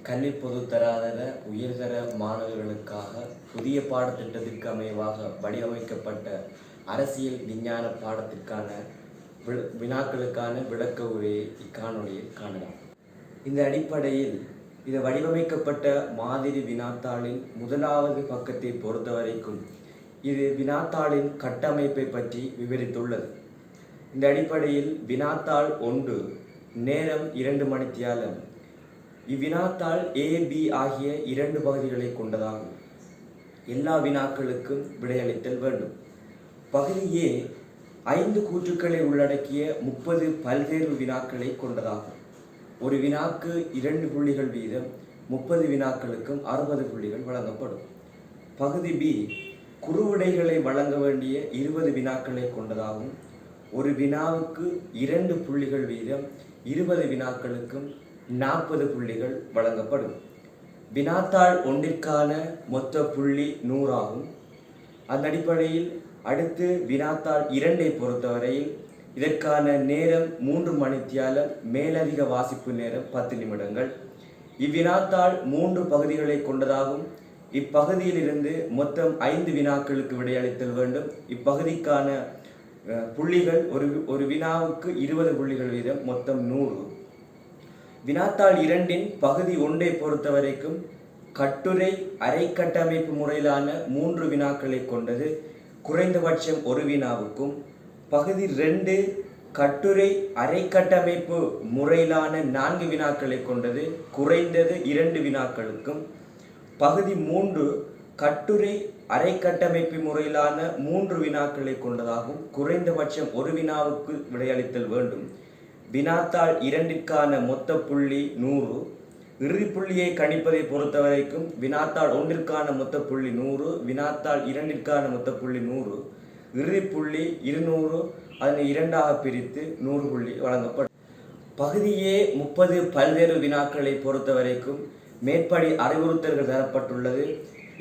கல்வி பொதுத்தராதர உயர்தர மாணவர்களுக்காக புதிய பாடத்திட்டத்திற்கு அமைவாக வடிவமைக்கப்பட்ட அரசியல் விஞ்ஞான பாடத்திற்கான வினாக்களுக்கான விளக்க உரையை இக்காணொலியில் காணலாம். இந்த அடிப்படையில் இது வடிவமைக்கப்பட்ட மாதிரி வினாத்தாளின் முதலாவது பக்கத்தை பொறுத்தவரைக்கும் இது வினாத்தாளின் கட்டமைப்பை பற்றி விவரித்துள்ளது. இந்த அடிப்படையில் வினாத்தாள் 1 நேரம் 2 மணித்தியாலம். இவ்வினாத்தாள் AB ஆகிய 2 பகுதிகளை கொண்டதாகும். எல்லா வினாக்களுக்கும் விடையளித்தல் வேண்டும். பகுதி A 5 கூற்றுக்களை உள்ளடக்கிய 30 பல்வேறு வினாக்களை கொண்டதாகும். ஒரு வினாக்கு 2 புள்ளிகள் வீதம் 30 வினாக்களுக்கும் 60 புள்ளிகள் வழங்கப்படும். பகுதி B குறுவிடைகளை வழங்க வேண்டிய 20 வினாக்களை கொண்டதாகும். ஒரு வினாவுக்கு 2 புள்ளிகள் வீதம் 20 வினாக்களுக்கும் 40 புள்ளிகள் வழங்கப்படும். வினாத்தாள் 1ற்கான மொத்த புள்ளி 100 ஆகும். அந்த அடிப்படையில் அடுத்து வினாத்தாள் 2ஐ பொறுத்தவரையில் இதற்கான நேரம் 3 மணித்தியாலம், மேலதிக வாசிப்பு நேரம் 10 நிமிடங்கள். இவ்வினாத்தாள் 3 பகுதிகளை கொண்டதாகும். இப்பகுதியில் இருந்து மொத்தம் 5 வினாக்களுக்கு விடையளித்தல் வேண்டும். இப்பகுதிக்கான புள்ளிகள் ஒரு வினாவுக்கு 20 புள்ளிகள் வீதம், மொத்தம் 100. வினாத்தாள் 2இன் பகுதி 1ஐ பொறுத்தவரைக்கும் கட்டுரை அரை கட்டமைப்பு முறையிலான 3 வினாக்களை கொண்டது, குறைந்தபட்சம் ஒரு வினாவுக்கும். பகுதி 2 கட்டுரை அரை கட்டமைப்பு முறையிலான 4 வினாக்களை கொண்டது, குறைந்தது 2 வினாக்களுக்கும். பகுதி 3 கட்டுரை அரை கட்டமைப்பு முறையிலான 3 வினாக்களை கொண்டதாகும், குறைந்தபட்சம் ஒரு வினாவுக்கு விடையளித்தல் வேண்டும். வினாத்தாள் 2ற்கான மொத்த புள்ளி 100. இறுதி புள்ளியை கணிப்பதை பொறுத்தவரைக்கும் வினாத்தாள் 1ற்கான மொத்த புள்ளி 100, வினாத்தாள் 2ற்கான மொத்த புள்ளி 100, இறுதி புள்ளி 200. அதனை 2ஆக பிரித்து 100 புள்ளி வழங்கப்படும். பகுதியே 30 பல்வேறு வினாக்களை பொறுத்தவரைக்கும் மேற்படி அறிவுறுத்தல்கள் தரப்பட்டுள்ளது.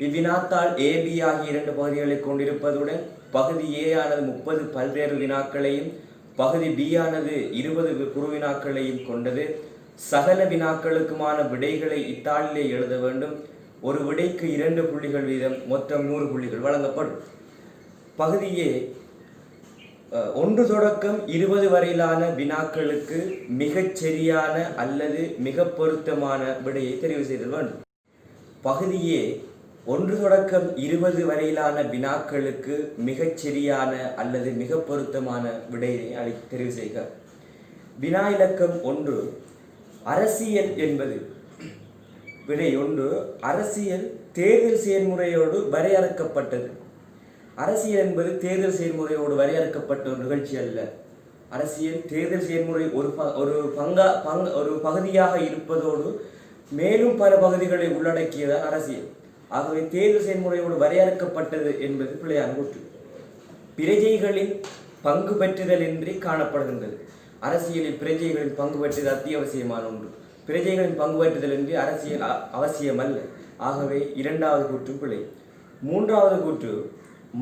இவ்வினாத்தாள் AB ஆகிய 2 பகுதிகளை கொண்டிருப்பதுடன் பகுதி A ஆனது 30 பல்வேறு வினாக்களையும் பகுதி B ஆனது 20 குறுவினாக்களையும் கொண்டது. சகல வினாக்களுக்குமான விடைகளை இத்தாளிலே எழுத வேண்டும். ஒரு விடைக்கு 2 புள்ளிகள் வீதம், மொத்தம் 100 புள்ளிகள் வழங்கப்படும். பகுதி A 1 தொடக்கம் 20 வரையிலான வினாக்களுக்கு மிகச் சரியான அல்லது மிக பொருத்தமான விடையை தெரிவு செய்தல் வேண்டும். பகுதி A 1 தொடக்கம் 20 வரையிலான வினாக்களுக்கு மிகச் சரியான அல்லது மிக பொருத்தமான விடையை தெரிவு செய்க. வினா இலக்கம் 1 அரசியல் என்பது. விடை 1 அரசியல் தேர்தல் செயல்முறையோடு வரையறுக்கப்பட்டது. அரசியல் என்பது தேர்தல் செயல்முறையோடு வரையறுக்கப்பட்ட ஒரு நிகழ்ச்சி அல்ல. அரசியல் தேர்தல் செயல்முறை ஒரு பகுதியாக இருப்பதோடு மேலும் பல பகுதிகளை உள்ளடக்கியதான் அரசியல். ஆகவே தேர்தல் செயல்முறையோடு வரையறுக்கப்பட்டது என்பது பிழையான கூற்று. பிரஜைகளின் பங்கு பெற்றுதல் இன்றி காணப்படுகின்றது. அரசியலில் பிரஜைகளின் பங்கு பெற்றுதல் அத்தியாவசியமான ஒன்று. பிரஜைகளின் பங்கு பெற்றுதல் இன்றி அரசியல் அவசியம் அல்ல. ஆகவே 2வது கூற்று பிழை. 3வது கூற்று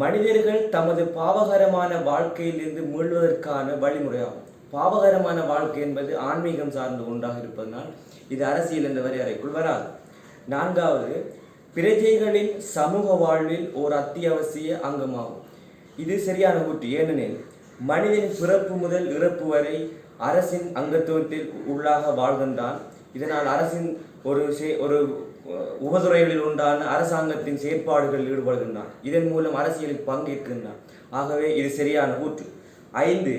மனிதர்கள் தமது பாவகரமான வாழ்க்கையிலிருந்து மீள்வதற்கான வழிமுறையாகும். பாவகரமான வாழ்க்கை என்பது ஆன்மீகம் சார்ந்த ஒன்றாக இருப்பதனால் இது அரசியல் என்ற வரையறைக்குள் வராது. 4வது பிரஜைகளின் சமூக வாழ்வில் ஓர் அத்தியாவசிய அங்கமாகும். இது சரியான கூற்று. ஏனெனில் மனிதனின் பிறப்பு முதல் இறப்பு வரை அரசின் அங்கத்துவத்தில் உள்ளாக வாழ்கின்றான். இதனால் அரசின் ஒரு உபதுறைகளில் உண்டான அரசாங்கத்தின் செயற்பாடுகளில் ஈடுபடுகின்றான். இதன் மூலம் அரசியலில் பங்கேற்கின்றான். ஆகவே இது சரியான கூற்று. 5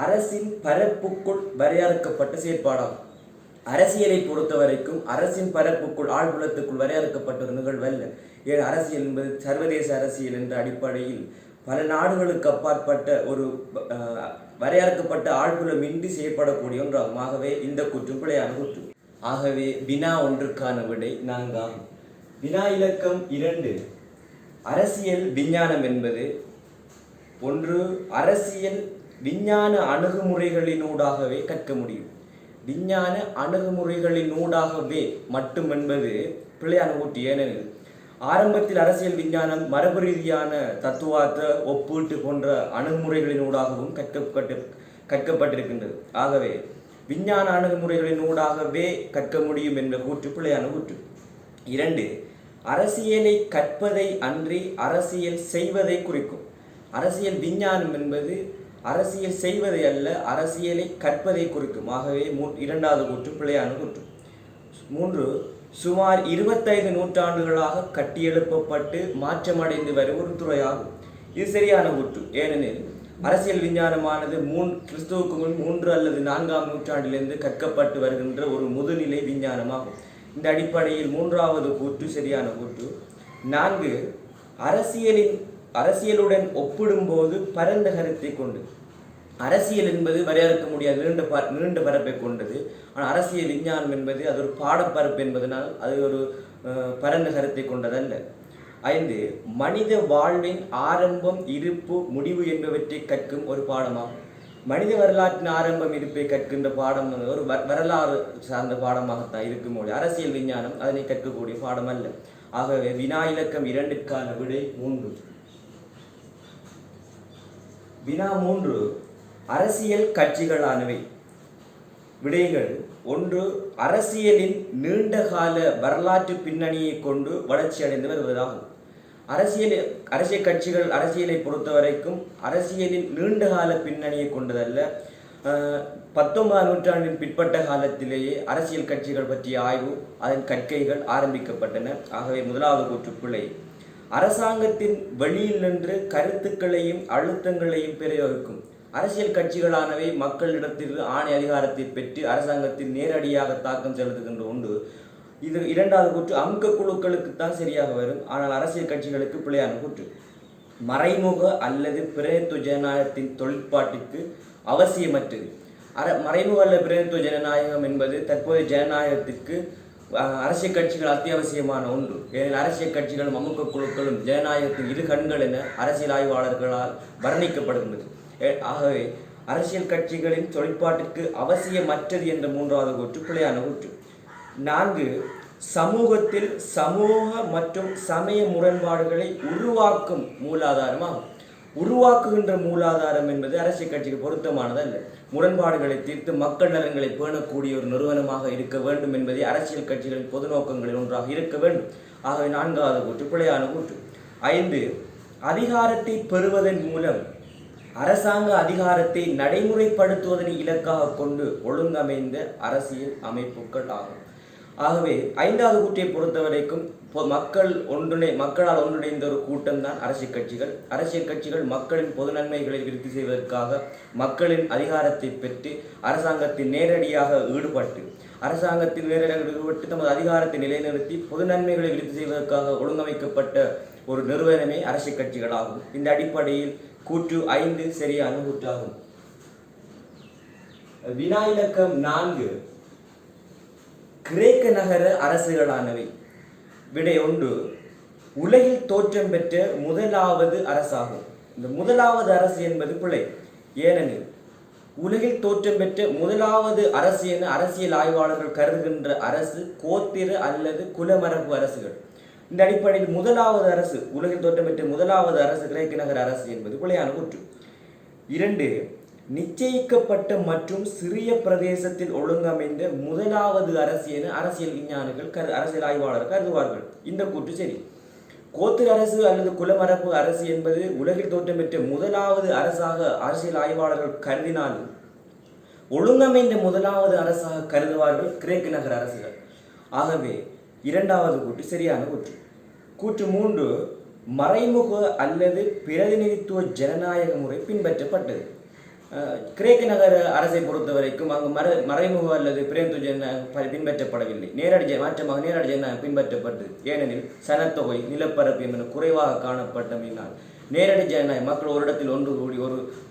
அரசின் பரப்புக்குள் வரையறுக்கப்பட்ட செயற்பாடாகும். அரசியலை பொறுத்தவரைக்கும் அரசின் பரப்புக்குள் ஆழ்புலத்துக்குள் வரையறுக்கப்பட்ட ஒரு நிகழ்வல்ல. ஏன் அரசியல் என்பது சர்வதேச அரசியல் என்ற அடிப்படையில் பல நாடுகளுக்கு அப்பாற்பட்ட ஒரு வரையறுக்கப்பட்ட ஆழ்புலம் இன்றி செய்யப்படக்கூடிய ஒன்றாகும். ஆகவே இந்த கூற்றும் பிழையான கூற்று. ஆகவே வினா 1ற்கான விடை 4 ஆகும். வினா இலக்கம் 2 அரசியல் விஞ்ஞானம் என்பது. 1 அரசியல் விஞ்ஞான அணுகுமுறைகளினூடாகவே கற்க முடியும். விஞ்ஞான அணுகுமுறைகளினூடாகவே மட்டும் என்பது பிழையான கூற்று. ஏனெனில் ஆரம்பத்தில் அரசியல் விஞ்ஞானம் மரபு ரீதியான தத்துவார்த்த ஒப்பீட்டு போன்ற அணுகுமுறைகளினூடாகவும் கற்கப்பட்டிருக்கின்றது. ஆகவே விஞ்ஞான அணுகுமுறைகளின் ஊடாகவே கற்க முடியும் என்ற கூற்று பிழையான கூற்று. 2. அரசியலை கற்பதை அன்றி அரசியல் செய்வதை குறிக்கும். அரசியல் விஞ்ஞானம் என்பது அரசியல் செய்வதை அல்ல, அரசியலை கற்பதை குறிக்கும். ஆகவே 2வது கூற்று பிழையான கூற்று. 3. சுமார் 25 நூற்றாண்டுகளாக கட்டியெழுப்பப்பட்டு மாற்றமடைந்து வரும் ஒரு துறையாகும். இது சரியான கூற்று. ஏனெனில் அரசியல் விஞ்ஞானமானது கிறிஸ்துவுக்கு முன் 3 அல்லது 4ஆம் நூற்றாண்டிலிருந்து கற்கப்பட்டு வருகின்ற ஒரு முதுநிலை விஞ்ஞானமாகும். இந்த அடிப்படையில் 3வது கூற்று சரியான கூற்று. 4. அரசியலுடன் ஒப்பிடும்போது பரந்த கருத்தை கொண்டு. அரசியல் என்பது வரையறுக்க முடியாது நீண்ட பரப்பை கொண்டது. ஆனால் அரசியல் விஞ்ஞானம் என்பது அது ஒரு பாடப்பரப்பு என்பதனால் அது ஒரு பரந்த கருத்தை கொண்டதல்ல. 5. மனித வாழ்வின் ஆரம்பம், இருப்பு, முடிவு என்பவற்றை கற்கும் ஒரு பாடமாகும். மனித வரலாற்றின் ஆரம்பம், இருப்பை கற்கின்ற பாடம் ஒரு வரலாறு சார்ந்த பாடமாகத்தான் இருக்கும். அரசியல் விஞ்ஞானம் அதனை கற்கக்கூடிய பாடம் அல்ல. ஆகவே வினா இலக்கம் 2க்கான விடை 3. வினா 3. அரசியல் கட்சிகளானவை. விடைகள்: 1. அரசியலின் நீண்டகால வரலாற்று பின்னணியை கொண்டு வளர்ச்சி அடைந்து வருவதாகும். அரசியல் கட்சிகள் அரசியலை பொறுத்தவரைக்கும் அரசியலின் நீண்டகால பின்னணியை கொண்டதல்ல. 19ஆம் நூற்றாண்டின் பிற்பட்ட காலத்திலேயே அரசியல் கட்சிகள் பற்றிய ஆய்வு, அதன் கற்கைகள் ஆரம்பிக்கப்பட்டன. ஆகவே 1வது கூற்று பிழை. அரசாங்கத்தின் வெளியில் நின்று கருத்துக்களையும் அழுத்தங்களையும் பிரயோகிக்கும். அரசியல் கட்சிகளானவை மக்களிடத்தில் ஆணை அதிகாரத்தை பெற்று அரசாங்கத்தில் நேரடியாக தாக்கம் செலுத்துகின்ற உண்டு. இது 2வது கூற்று அமுக்க குழுக்களுக்குத்தான் சரியாக வரும். ஆனால் அரசியல் கட்சிகளுக்கு பிழையான கூற்று. மறைமுக அல்லது பிரதித்துவ ஜனநாயகத்தின் தொழிற்பாட்டிற்கு அவசியமற்றது. மறைமுக அல்லது பிரதித்துவ ஜனநாயகம் என்பது தற்போதைய ஜனநாயகத்திற்கு அரசியல் கட்சிகள் அத்தியாவசியமான ஒன்று. ஏனெனில் அரசியல் கட்சிகளும் அமுக்க குழுக்களும் ஜனநாயகத்தின் இரு கண்கள் என அரசியல் ஆய்வாளர்களால் வர்ணிக்கப்படுகின்றது. ஆகவே அரசியல் கட்சிகளின் தொழிற்பாட்டிற்கு அவசியமற்றது என்ற 3வது கூற்று பிழையான கூற்று. 4. சமூகத்தில் சமூக மற்றும் சமய முரண்பாடுகளை உருவாக்கும் மூலாதாரமாகும். உருவாக்குகின்ற மூலாதாரம் என்பது அரசியல் கட்சிக்கு பொருத்தமானதல்ல. முரண்பாடுகளை தீர்த்து மக்கள் நலன்களை பேணக்கூடிய ஒரு நிறுவனமாக இருக்க வேண்டும் என்பதை அரசியல் கட்சிகளின் பொது நோக்கங்களில் ஒன்றாக இருக்க வேண்டும். ஆகவே 4வது கூற்று பிழையான கூற்று. 5. அதிகாரத்தை பெறுவதன் மூலம் அரசாங்க அதிகாரத்தை நடைமுறைப்படுத்துவதனை இலக்காக கொண்டு ஒழுங்கமைந்த அரசியல் அமைப்புகள் ஆகும். ஆகவே 5வது கூற்றை பொறுத்தவரைக்கும் மக்களால் ஒன்றிணைந்த ஒரு கூட்டம் தான் அரசியல் கட்சிகள். அரசியல் கட்சிகள் மக்களின் பொது நன்மைகளை விருத்தி செய்வதற்காக மக்களின் அதிகாரத்தை பெற்று அரசாங்கத்தில் நேரடியாக ஈடுபட்டு தமது அதிகாரத்தை நிலைநிறுத்தி பொது நன்மைகளை விருத்தி செய்வதற்காக ஒழுங்கமைக்கப்பட்ட ஒரு நிறுவனமே அரசியல் கட்சிகளாகும். இந்த அடிப்படையில் கூற்று 5 சரியான கூற்றாகும். வினா இலக்கம் 4. கிரேக்க நகர அரசுகளானவை. விடை 1. உலகில் தோற்றம் பெற்ற முதலாவது அரசாகும். இந்த முதலாவது அரசு என்பது பிழை. ஏனெனில் உலகில் தோற்றம் பெற்ற முதலாவது அரசு என அரசியல் ஆய்வாளர்கள் கருதுகின்ற அரசு கோத்திர அல்லது குலமரபு அரசுகள். இந்த அடிப்படையில் முதலாவது அரசு, உலகில் தோற்றம் பெற்ற முதலாவது அரசு கிரேக்க நகர அரசு என்பது பிழையான கூற்று. 2. நிச்சயிக்கப்பட்ட மற்றும் சிறிய பிரதேசத்தில் ஒழுங்கமைந்த முதலாவது அரசு என அரசியல் விஞ்ஞானிகள் அரசியல் ஆய்வாளர்கள் கருதுவார்கள். இந்த கூற்று சரி. கோத்திர அரசு அல்லது குலமரபு அரசு என்பது உலகில் தோற்றம் பெற்ற முதலாவது அரசாக அரசியல் ஆய்வாளர்கள் கருதினாலும் ஒழுங்கமைந்த முதலாவது அரசாக கருதுவார்கள் கிரேக்க நகர அரசுகள். ஆகவே 2வது கூற்று சரியான கூற்று. கூற்று 3. மறைமுக அல்லது பிரதிநிதித்துவ ஜனநாயக முறை பின்பற்றப்பட்டது. கிரேக்க நகர அரசை பொறுத்தவரைக்கும் அங்கு மறைமுக அல்லது பிரதிநிதித்துவ ஜனநாயகம் பின்பற்றப்படவில்லை. நேரடி ஜனநாயகம் பின்பற்றப்பட்டது. ஏனெனில் சனத்தொகை, நிலப்பரப்பு என்பது குறைவாக காணப்பட்டமையினால் நேரடி ஜனநாயகம், மக்கள் ஒரு இடத்தில் ஒன்று கூடி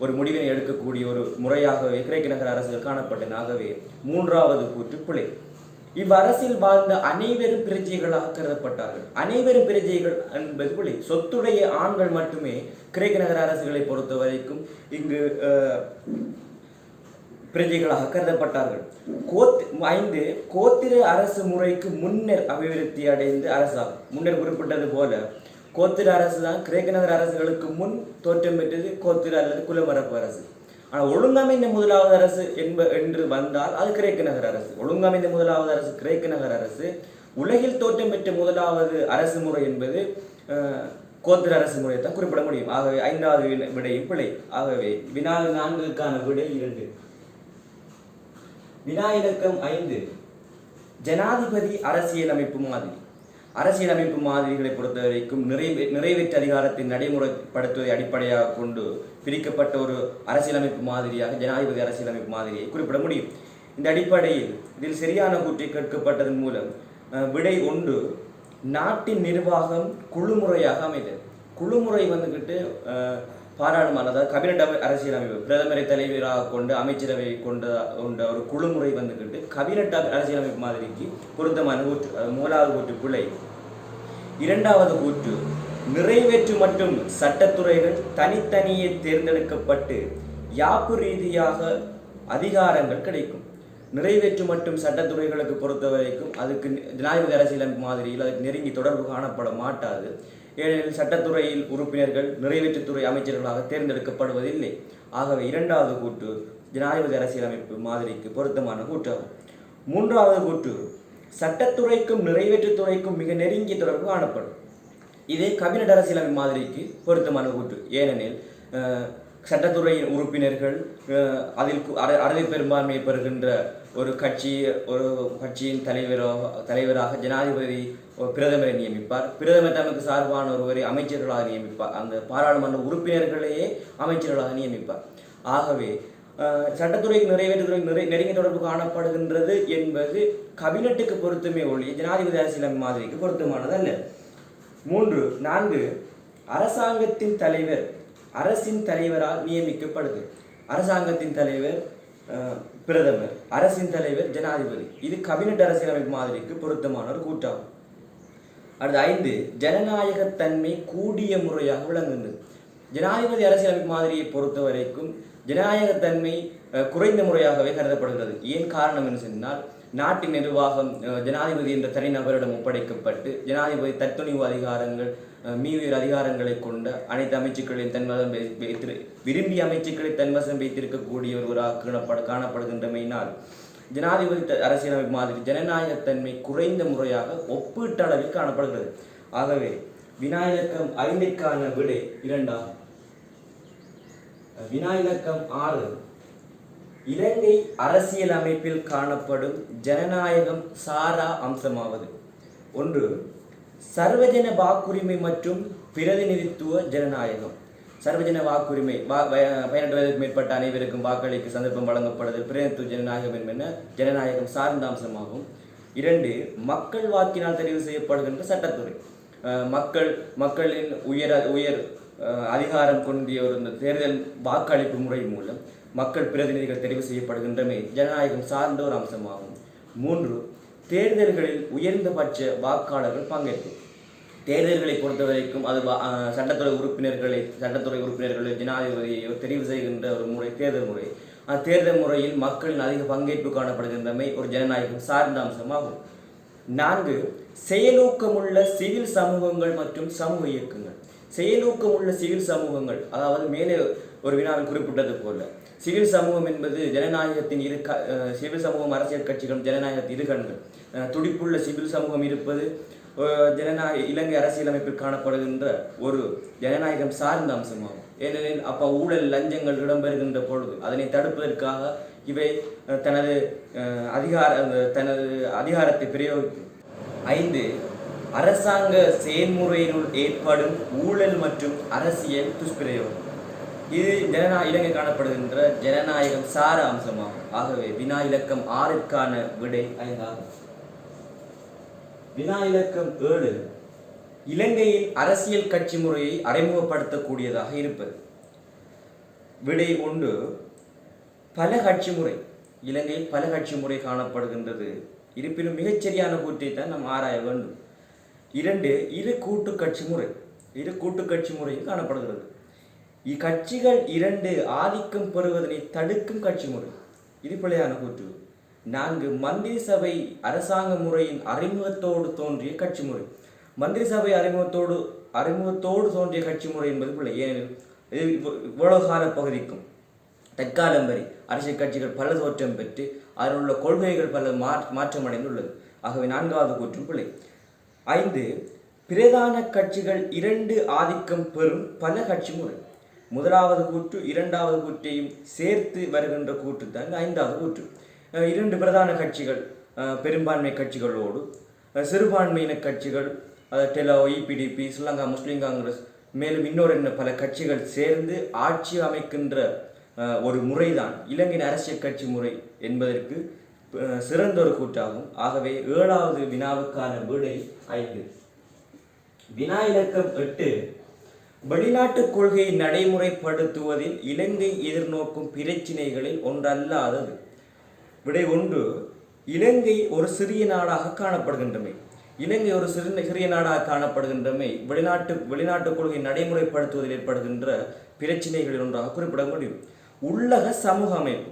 ஒரு முடிவினை எடுக்கக்கூடிய ஒரு முறையாகவே கிரேக்க நகர அரசுகள் காணப்பட்டன. ஆகவே 3வது கூற்று பிழை. இவ்வரசில் வாழ்ந்த அனைவரும் பிரஜைகளாக கருதப்பட்டார்கள். அனைவரும் பிரஜைகள் என்பது பிழை. சொத்துடைய ஆண்கள் மட்டுமே கிரேக்க நகர அரசுகளை பொறுத்த வரைக்கும் இங்கு பிரஜைகளாக கருதப்பட்டார்கள். 5. கோத்திர அரசு முறைக்கு முன்னர் அபிவிருத்தி அடைந்த அரசாகும். முன்னர் குறிப்பிட்டது போல கோத்திர அரசு தான் கிரேக்க நகர அரசுகளுக்கு முன் தோற்றம் பெற்றது கோத்திர அல்லது குலமரபு அரசு. ஆனால் ஒழுங்கமைந்த முதலாவது அரசு என்று வந்தால் அது கிரேக்க நகர் அரசு. ஒழுங்கமைந்த முதலாவது அரசு கிரேக்க நகர் அரசு. உலகில் தோற்றம் பெற்ற முதலாவது அரசு முறை என்பது கோத்திர அரசு முறையை தான் குறிப்பிட முடியும். ஆகவே 5வது விடையும் பிழை. ஆகவே வினா 4க்கான விடை 2. வினா இலக்கம் 5 ஜனாதிபதி அரசியலமைப்பு மாதிரி. அரசியலமைப்பு மாதிரிகளை பொறுத்தவரைக்கும் நிறைவேற்று அதிகாரத்தை நடைமுறைப்படுத்துவதை அடிப்படையாக கொண்டு பிரிக்கப்பட்ட ஒரு அரசியலமைப்பு மாதிரியாக ஜனாதிபதி அரசியலமைப்பு மாதிரியை குறிப்பிட முடியும். இந்த அடிப்படையில் இதில் சரியான கூற்றை கேட்கப்பட்டதன் மூலம் விடை 1 நாட்டின் நிர்வாகம் குழுமுறையாக அமைதல். குழுமுறை வந்துக்கிட்டு பாராளுமன்ற, அதாவது கேபினட் அரசியலமைப்பு, பிரதமரை தலைவராக கொண்டு அமைச்சரவை கொண்ட ஒரு குழுமுறை வந்துக்கிட்டு கேபினட் அரசியலமைப்பு மாதிரிக்கு பொருத்தமான கூற்று. முதலாவது கூற்று பிழை. 2வது கூற்று நிறைவேற்று மற்றும் சட்டத்துறைகள் தனித்தனியே தேர்ந்தெடுக்கப்பட்டு யாப்பு ரீதியாக அதிகாரங்கள் கிடைக்கும். நிறைவேற்று மற்றும் சட்டத்துறைகளுக்கு பொறுத்தவரைக்கும் அதுக்கு ஜனாதிபதி அரசியலமைப்பு மாதிரியில் அதுக்கு நெருங்கி தொடர்பு காணப்பட மாட்டாது. ஏனெனில் சட்டத்துறையில் உறுப்பினர்கள் நிறைவேற்றுத்துறை அமைச்சர்களாக தேர்ந்தெடுக்கப்படுவதில்லை. ஆகவே 2வது கூற்று ஜனாதிபதி அரசியலமைப்பு மாதிரிக்கு பொருத்தமான கூற்றாகும். 3வது கூற்று சட்டத்துறைக்கும் நிறைவேற்றுத்துறைக்கும் மிக நெருங்கிய தொடர்பு காணப்படும். இதே கேபினட் அரசியலமைப்பு மாதிரிக்கு பொருத்தமான கூற்று. ஏனெனில் சட்டத்துறையின் உறுப்பினர்கள் அதில் அறுதி பெரும்பான்மையை பெறுகின்ற ஒரு கட்சியின் தலைவராக ஜனாதிபதி பிரதமரை நியமிப்பார். பிரதமர் தமக்கு சார்பான ஒருவரை அமைச்சர்களாக நியமிப்பார். அந்த பாராளுமன்ற உறுப்பினர்களையே அமைச்சர்களாக நியமிப்பார். ஆகவே சட்டத்துறைக்கு நிறைவேற்றுத்துறை நெருங்கிய தொடர்பு காணப்படுகின்றது என்பது கேபினட்டுக்கு பொருத்தமே ஒழிய ஜனாதிபதி அரசியலமைப்பு மாதிரிக்கு பொருத்தமானது அல்ல. 3, 4 அரசாங்கத்தின் தலைவர் அரசின் தலைவரால் நியமிக்கப்படுது. அரசாங்கத்தின் தலைவர் பிரதமர், அரசின் தலைவர் ஜனாதிபதி. இது கேபினட் அரசியலமைப்பு மாதிரிக்கு பொருத்தமான ஒரு கூற்றாகும். அடுத்து 5 ஜனநாயகத்தன்மை கூடிய முறையாக விளங்குகிறது. ஜனாதிபதி அரசியலமைப்பு மாதிரியை பொறுத்த வரைக்கும் ஜனநாயகத்தன்மை குறைந்த முறையாகவே கருதப்படுகிறது. ஏன் காரணம் என்று சொன்னால், நாட்டின் நிர்வாகம் ஜனாதிபதி என்ற தனிநபரிடம் ஒப்படைக்கப்பட்டு ஜனாதிபதி தற்துணிவு அதிகாரங்கள் மீவியர் அதிகாரங்களை கொண்ட அனைத்து அமைச்சுக்களின் தன்வசம் விரும்பிய அமைச்சுக்களை தன்வசம் வைத்திருக்கக்கூடிய ஒருவராக காணப்படுகின்றமையினால் ஜனாதிபதி அரசியலமைப்பு மாதிரி ஜனநாயகத்தன்மை குறைந்த முறையாக ஒப்பீட்டளவில் காணப்படுகிறது. ஆகவே வினா இலக்கம் 5க்கான விடை 2. வினா இலக்கம் 6 இலங்கை அரசியல் அமைப்பில் காணப்படும் ஜனநாயகம் சாரா அம்சமாவது. 1 சர்வஜன வாக்குரிமை மற்றும் பிரதிநிதித்துவ ஜனநாயகம். சர்வஜன வாக்குரிமை 18 வயதுக்கு மேற்பட்ட அனைவருக்கும் வாக்களிக்க சந்தர்ப்பம் வழங்கப்படுதல் பிரதிநிதித்துவ ஜனநாயகம் என்பன ஜனநாயகம் சார்ந்த அம்சமாகும். 2 மக்கள் வாக்கினால் தெரிவு செய்யப்படுகின்ற சட்டத்துறை. மக்களின் உயர் அதிகாரம் கொண்டிய ஒரு தேர்தல் வாக்களிப்பு முறை மூலம் மக்கள் பிரதிநிதிகள் தெரிவு செய்யப்படுகின்றமை ஜனநாயகம் சார்ந்த ஒரு அம்சமாகும். 3 தேர்தல்களில் உயர்ந்தபட்ச வாக்காளர்கள் பங்கேற்பு. தேர்தல்களை பொறுத்தவரைக்கும் அது சட்டத்துறை உறுப்பினர்களை ஜனாதிபதியை தெரிவு செய்கின்ற ஒரு முறை தேர்தல் முறை. அந்த தேர்தல் முறையில் மக்களின் அதிக பங்கேற்பு காணப்படுகின்றமை ஒரு ஜனநாயகம் சார்ந்த அம்சமாகும். 4 செயலூக்கமுள்ள சிவில் சமூகங்கள் மற்றும் சமூக இயக்கங்கள். செயலூக்கமுள்ள சிவில் சமூகங்கள், அதாவது மேலே ஒரு வினாவில் குறிப்பிட்டது போல சிவில் சமூகம் என்பது ஜனநாயகத்தின் சிவில் சமூகம் அரசியல் கட்சிகளும் ஜனநாயகத்தின் கண்கள். துடிப்புள்ள சிவில் சமூகம் இருப்பது இலங்கை அரசியலமைப்பில் காணப்படுகின்ற ஒரு ஜனநாயகம் சார்ந்த அம்சமாகும். ஏனெனில் ஊழல் லஞ்சங்கள் இடம்பெறுகின்ற பொழுது அதனை தடுப்பதற்காக இவை தனது அதிகாரத்தை பிரயோகிக்கும். 5 அரசாங்க செயல்முறையினுள் ஏற்படும் ஊழல் மற்றும் அரசியல் துஷ்பிரயோகம். இது இலங்கை காணப்படுகின்ற ஜனநாயகம் சார அம்சமாகும். ஆகவே வினா இலக்கம் 6க்கான விடை 5 ஆகும். வினா இலக்கம் 7 இலங்கையில் அரசியல் கட்சி முறையை அறிமுகப்படுத்தக்கூடியதாக இருப்பது. விடை 1 பல கட்சி முறை. இலங்கையில் பல கட்சி முறை காணப்படுகின்றது. இருப்பினும் மிகச்சரியான கூற்றை தான் நாம் ஆராய வேண்டும். 2 இரு கூட்டு கட்சி முறை. இரு கூட்டு கட்சி முறையும் காணப்படுகிறது. இக்கட்சிகள் 2 ஆதிக்கம் பெறுவதனை தடுக்கும் கட்சி முறை. இது பிழையான கூற்று. 4 மந்திரி சபை அரசாங்க முறையின் அறிமுகத்தோடு தோன்றிய கட்சி முறை. மந்திரி சபை அறிமுகத்தோடு தோன்றிய கட்சி முறை என்பது பிள்ளை. ஏனெனில் இது இவ்வளவு கால பகுதிக்கும் தற்காலம் வரை அரசியல் கட்சிகள் பல தோற்றம் பெற்று அதில் உள்ள கொள்கைகள் பல மாற்றமடைந்துள்ளது. ஆகவே 4வது கூற்றும் பிழை. 5. பிரதான கட்சிகள் 2 ஆதிக்கம் பெறும் பல கட்சி முறை. 1வது கூற்று 2வது கூற்றையும் சேர்த்து வருகின்ற கூற்று தான் 5வது கூற்று. 2 பிரதான கட்சிகள் பெரும்பான்மை கட்சிகளோடு சிறுபான்மையின கட்சிகள் டெலோ, இபிடிபி, ஸ்ரீலங்கா முஸ்லீம் காங்கிரஸ், மேலும் இன்னொரு பல கட்சிகள் சேர்ந்து ஆட்சி அமைக்கின்ற ஒரு முறைதான் இலங்கையின் அரசியல் கட்சி முறை என்பதற்கு சிறந்த ஒரு கூற்றாகும். ஆகவே 7வது வினாவுக்கான விடை 5. வினா இலக்கம் 8. வெளிநாட்டு கொள்கையை நடைமுறைப்படுத்துவதில் இலங்கை எதிர்நோக்கும் பிரச்சினைகளில் ஒன்றல்லாதது. விடை 1. இலங்கை ஒரு சிறிய நாடாக காணப்படுகின்றமை. இலங்கை ஒரு சிறிய நாடாக காணப்படுகின்றமை வெளிநாட்டு கொள்கை நடைமுறைப்படுத்துவதில் ஏற்படுகின்ற பிரச்சினைகளில் ஒன்றாக குறிப்பிட முடியும். உள்ளக சமூக அமைப்பு.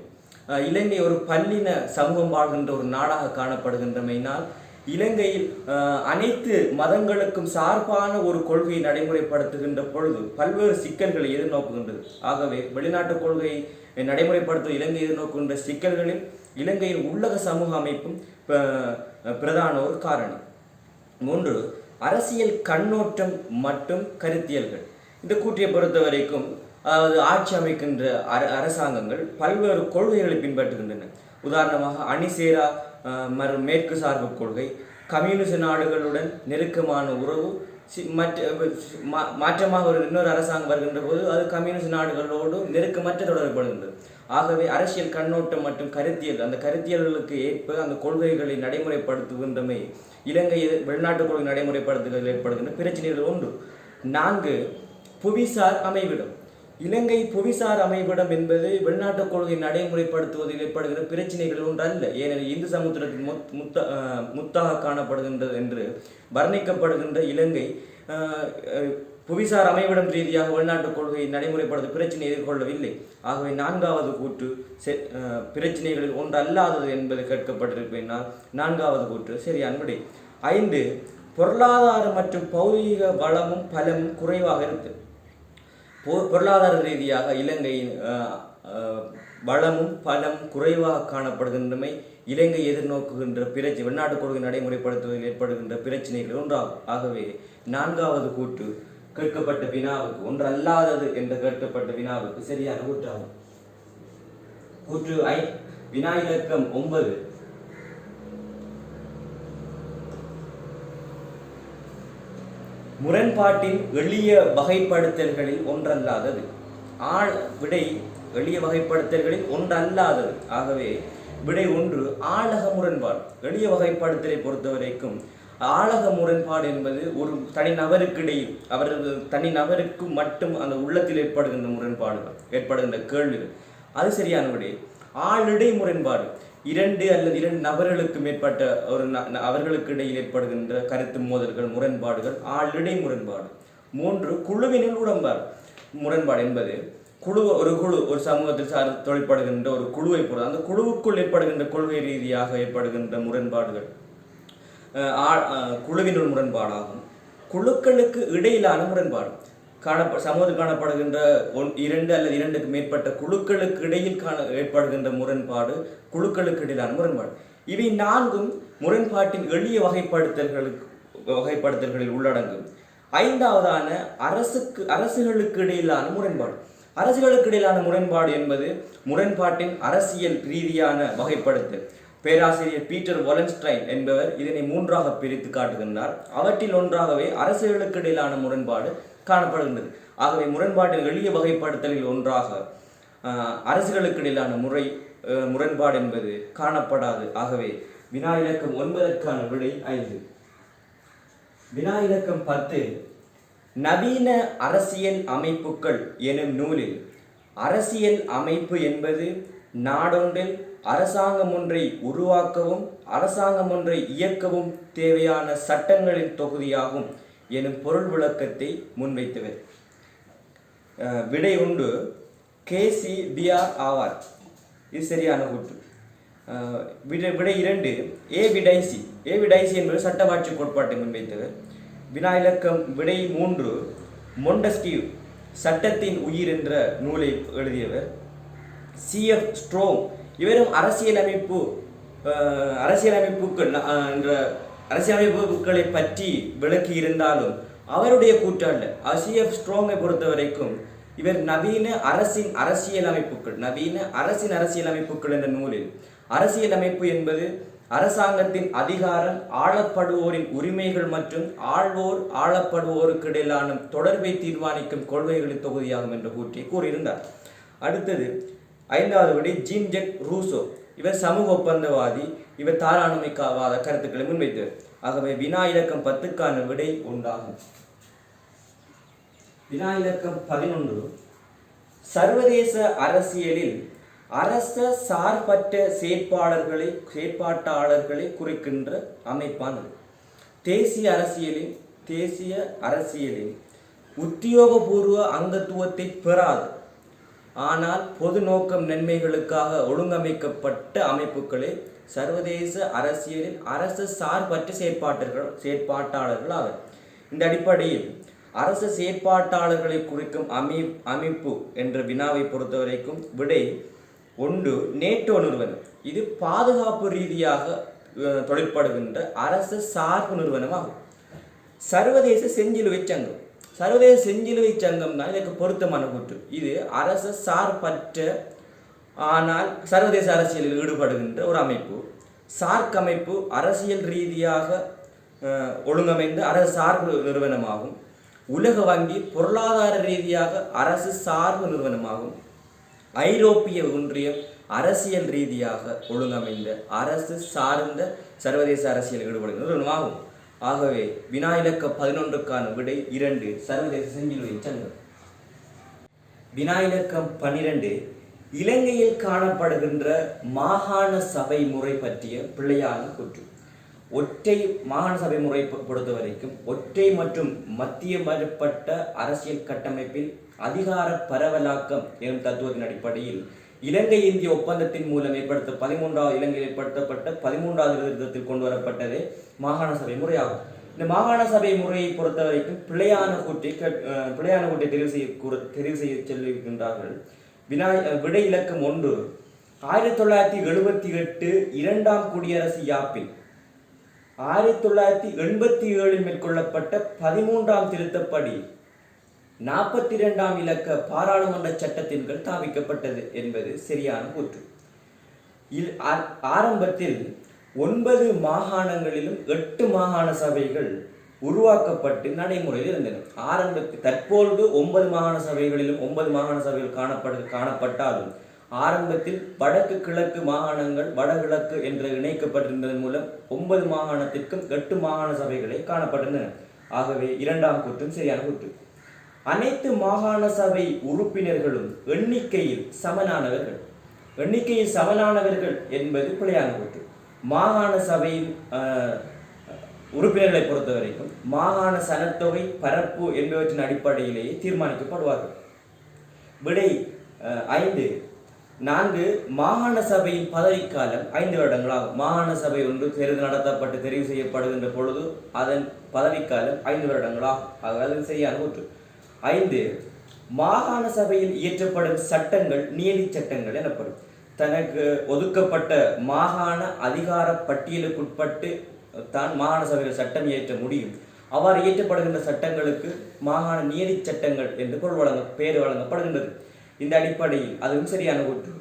இலங்கை ஒரு பல்லின சமூகம் வாழ்கின்ற ஒரு நாடாக காணப்படுகின்றமையினால் இலங்கையில் அனைத்து மதங்களுக்கும் சார்பான ஒரு கொள்கையை நடைமுறைப்படுத்துகின்ற பொழுது பல்வேறு சிக்கல்களை எதிர்நோக்குகின்றது. ஆகவே வெளிநாட்டு கொள்கையை நடைமுறைப்படுத்தும் இலங்கை எதிர்நோக்குகின்ற சிக்கல்களில் இலங்கையின் உள்ளக சமூக அமைப்பும் பிரதான ஒரு காரணம். 3. அரசியல் கண்ணோட்டம் மற்றும் கருத்தியல்கள். இந்த கூற்றை பொறுத்த வரைக்கும் அதாவது ஆட்சி அமைக்கின்ற அரசாங்கங்கள் பல்வேறு கொள்கைகளை பின்பற்றுகின்றன. உதாரணமாக அணிசேரா மேற்கு சார்பு கொள்கை, கம்யூனிஸ்ட் நாடுகளுடன் நெருக்கமான உறவு, மாற்றமாக இன்னொரு அரசாங்கம் வருகின்ற போது அது கம்யூனிஸ்ட் நாடுகளோடு நெருக்கமற்ற தொடர்புபடுகின்றது. ஆகவே அரசியல் கண்ணோட்டம் மற்றும் கருத்தியல், அந்த கருத்தியல்களுக்கு ஏற்ப அந்த கொள்கைகளை நடைமுறைப்படுத்துகின்றமை இலங்கை வெளிநாட்டு கொள்கை நடைமுறைப்படுத்துவதில் ஏற்படுகின்ற பிரச்சனைகள் 1. 4. புவிசார் அமைவிடம். இலங்கை புவிசார் அமைவிடம் என்பது வெளிநாட்டு கொள்கை நடைமுறைப்படுத்துவதில் ஏற்படுகிற பிரச்சனைகள் ஒன்றல்ல. ஏனெனில் இந்து சமுத்திரத்தின் முத்தாக காணப்படுகின்றது என்று வர்ணிக்கப்படுகின்ற இலங்கை புவிசார் அமைவிடம் ரீதியாக வெளிநாட்டு கொள்கையை நடைமுறைப்படுத்த பிரச்சனை எதிர்கொள்ளவில்லை. ஆகவே 4வது கூற்று பிரச்சனைகளில் ஒன்றல்லாதது என்பது கேட்கப்பட்டிருப்பதனால் 4வது கூற்று சரியான விடை. 5. பொருளாதார மற்றும் பௌதிக வளமும் பலமும் குறைவாக இருக்கு. பொருளாதார ரீதியாக இலங்கையின் வளமும் பலம் குறைவாக காணப்படுகின்றமை இலங்கை எதிர்நோக்குகின்ற வெளிநாட்டு கொள்கை நடைமுறைப்படுத்துவதில் ஏற்படுகின்ற பிரச்சனைகள் ஒன்றாகும். ஆகவே 4வது கூற்று கேட்கப்பட்ட வினாவுக்கு ஒன்றல்லாதது என்று கேட்கப்பட்ட வினாவுக்கு சரியான கூற்றாகும். கூற்று வினா இலக்கம் 9. முரண்பாட்டின் எளிய வகைப்படுத்தல்களில் ஒன்றல்லாதது. விடை எளிய வகைப்படுத்தல்களில் ஒன்றல்லாதது. ஆகவே விடை 1 ஆளக முரண்பாடு. எளிய வகைப்படுத்தலை பொறுத்தவரைக்கும் ஆளக முரண்பாடு என்பது ஒரு தனிநபருக்கிடையில் அவர்கள் தனிநபருக்கு மட்டும் அந்த உள்ளத்தில் ஏற்படுகின்ற முரண்பாடுகள், ஏற்படுகின்ற கேள்விகள், அது சரியான விடை. ஆளிடை முரண்பாடு 2 அல்லது 2 நபர்களுக்கு மேற்பட்ட ஒரு அவர்களுக்கு இடையில் ஏற்படுகின்ற கருத்து மோதல்கள், முரண்பாடுகள் ஆளிடை முரண்பாடு. 3 குழுவினுள் முரண்பாடு என்பது ஒரு சமூகத்தில் தொழிற்படுகின்ற ஒரு குழுவை பொறுத்து அந்த குழுவுக்குள் ஏற்படுகின்ற கொள்கை ரீதியாக ஏற்படுகின்ற முரண்பாடுகள் குழுவினுள் முரண்பாடாகும். குழுக்களுக்கு இடையிலான முரண்பாடு சமூகத்தில் காணப்படுகின்ற 2 அல்லது 2க்கு மேற்பட்ட குழுக்களுக்கு இடையில் ஏற்படுகின்ற முரண்பாடு குழுக்களுக்கு இடையிலான முரண்பாடு. இவை 4ம் முரண்பாட்டின் எளிய வகைப்படுத்தல்களில் உள்ளடங்கும். 5வதான அரசுகளுக்கு இடையிலான முரண்பாடு. அரசுகளுக்கு இடையிலான முரண்பாடு என்பது முரண்பாட்டின் அரசியல் ரீதியான வகைப்படுத்தல். பேராசிரியர் பீட்டர் வாலன்ஸ்டைன் என்பவர் இதனை 3ஆக பிரித்து காட்டுகின்றார். அவற்றில் ஒன்றாகவே அரசுகளுக்கு இடையிலான முரண்பாடு காணப்படுகின்றது. ஆகவே முரண்பாட்டின் எளிய வகைப்படுத்தலில் ஒன்றாக அரசுகளுக்கு இடையிலான முரண்பாடு என்பது காணப்படாது. ஆகவே வினா இலக்கம் 9க்கான விடை 5. வினா இலக்கம் 10. நவீன அரசியல் அமைப்புகள் எனும் நூலில் அரசியல் அமைப்பு என்பது நாடொன்றில் அரசாங்கம் ஒன்றை உருவாக்கவும் அரசாங்கம் ஒன்றை இயக்கவும் தேவையான சட்டங்களின் தொகுதியாகும் எனும் பொருள் விளக்கத்தை முன்வைத்தவர். விடை 1 KCBR ஆவார். இது சரியான கூற்று. விடை 2 ஏவிடைசி என்பது சட்டவாட்சி கோட்பாட்டை முன்வைத்தவர். வினா இலக்கம் விடை 3 மொண்டஸ்கியூ சட்டத்தின் உயிர் என்ற நூலை எழுதியவர். சிஎஃப் ஸ்ட்ரோங் இவரும் அரசியலமைப்புகள் என்ற அரசியலமைப்புகளை பற்றி விளக்கி இருந்தாலும் அவருடைய கூற்றாளர் சிஎஃப் ஸ்ட்ரோங்கை பொறுத்த வரைக்கும் இவர் நவீன அரசியலமைப்புகள் என்ற நூலில் அரசியலமைப்பு என்பது அரசாங்கத்தின் அதிகாரம், ஆளப்படுவோரின் உரிமைகள் மற்றும் ஆளப்படுவோருக்கு இடையிலான தொடர்பை தீர்மானிக்கும் கொள்கைகளின் தொகுதியாகும் என்ற கூற்றை கூறியிருந்தார். அடுத்தது 5வது படி ஜீன் ஜக் ரூசோ இவர் சமூக ஒப்பந்தவாதி, இவர் தாராளமைக்காவாத கருத்துக்களை முன்வைத்தவர். ஆகவே வினா இலக்கம் 10க்கான விடை உண்டாகும். வினா இலக்கம் 11 சர்வதேச அரசியலில் அரச சார்பற்ற செயற்பாட்டாளர்களை குறிக்கின்ற அமைப்பானது. தேசிய அரசியலில் உத்தியோகபூர்வ அங்கத்துவத்தை பெறாது, ஆனால் பொது நோக்கம் நன்மைகளுக்காக ஒழுங்கமைக்கப்பட்ட அமைப்புகளே சர்வதேச அரசியலில் அரச சார்பற்ற செயற்பாட்டாளர்கள் ஆவர். இந்த அடிப்படையில் அரச செயற்பாட்டாளர்களை குறிக்கும் அமைப்பு என்ற வினாவை பொறுத்தவரைக்கும் விடை 1 நேட்டோ நிறுவனம். இது பாதுகாப்பு ரீதியாக தொழிற்படுகின்ற அரச சார்பு நிறுவனமாகும். சர்வதேச செஞ்சிலுவை சங்கம் தான் இதற்கு பொருத்தமான கூற்று. இது அரச சார்பற்ற ஆனால் சர்வதேச அரசியலில் ஈடுபடுகின்ற ஒரு அமைப்பு. சார்க் அமைப்பு அரசியல் ரீதியாக ஒழுங்கமைந்த அரசு சார்பு நிறுவனமாகும். உலக வங்கி பொருளாதார ரீதியாக அரசு சார்பு நிறுவனமாகும். ஐரோப்பிய ஒன்றியம் அரசியல் ரீதியாக ஒழுங்கமைந்த அரசு சார்ந்த சர்வதேச அரசியல் ஈடுபடுகின்ற நிறுவனமாகும். ஆகவே வினா இலக்கம் 11க்கான விடை 2 சர்வதேச செஞ்சிலுவை சங்கம். வினா இலக்கம் 12 இலங்கையில் காணப்படுகின்ற மாகாண சபை முறை பற்றிய பிழையான கூற்று. ஒற்றை மாகாண சபை முறை பொறுத்த வரைக்கும் ஒற்றை மற்றும் மத்தியமற்ற அரசியல் கட்டமைப்பில் அதிகார பரவலாக்கம் எனும் தத்துவத்தின் அடிப்படையில் இலங்கை இந்திய ஒப்பந்தத்தின் மூலம் இலங்கையில் ஏற்படுத்தப்பட்ட 13வது திருத்தத்தில் கொண்டு வரப்பட்டதே மாகாண சபை முறையாகும். இந்த மாகாண சபை முறையை பொறுத்த வரைக்கும் பிழையான கூட்டை தெரிவு செய்ய சொல்லியிருக்கின்றார்கள். விடை இலக்கம் 1 1978 2ஆம் குடியரசு யாப்பில் 1987 மேற்கொள்ளப்பட்ட 13ஆம் திருத்தப்படி 42ஆம் இலக்க பாராளுமன்ற சட்டத்தின் கீழ் தாவிக்கப்பட்டது என்பது சரியான கூற்று. ஆரம்பத்தில் 9 மாகாணங்களிலும் 8 மாகாண சபைகள் உருவாக்கப்பட்டு நடைமுறையில் இருந்தன. தற்பொழுது 9 மாகாண சபைகளிலும் 9 மாகாண சபைகள் காணப்பட்டாலும் ஆரம்பத்தில் வடக்கு கிழக்கு மாகாணங்கள் வடகிழக்கு என்று இணைக்கப்பட்டிருந்ததன் மூலம் 9 மாகாணத்திற்கும் 8 மாகாண சபைகளை காணப்பட்டிருந்தன. ஆகவே 2ஆம் கூற்றும் சரியான கூற்று. அனைத்து மாகாண சபை உறுப்பினர்களும் எண்ணிக்கையில் சமனானவர்கள் என்பது பிழையான கூற்று. மாகாண சபையின் உறுப்பினர்களை பொறுத்த வரைக்கும் மாகாண சனத்தொகை, பரப்பு என்பவற்றின் அடிப்படையிலேயே தீர்மானிக்கப்படுவார்கள். விடை 4 மாகாண சபையின் பதவிக்காலம் 5 வருடங்களாகும். மாகாண சபை ஒன்று தேர்தல் நடத்தப்பட்டு தெரிவு செய்யப்படுகின்ற பொழுது அதன் பதவிக்காலம் 5 வருடங்களாகும். அது சரியான கூற்று. 5 மாகாண சபையில் இயற்றப்படும் சட்டங்கள் நியதி சட்டங்கள் எனப்படும். தனக்கு ஒதுக்கப்பட்ட மாகாண அதிகார பட்டியலுக்குட்பட்டு தான் மாகாண சபையில் சட்டம் இயற்ற முடியும். அவ்வாறு இயற்றப்படுகின்ற சட்டங்களுக்கு மாகாண நியதி சட்டங்கள் என்று பெயர் வழங்கப்படுகின்றது. இந்த அடிப்படையில் அதுவும் சரியான கூற்று.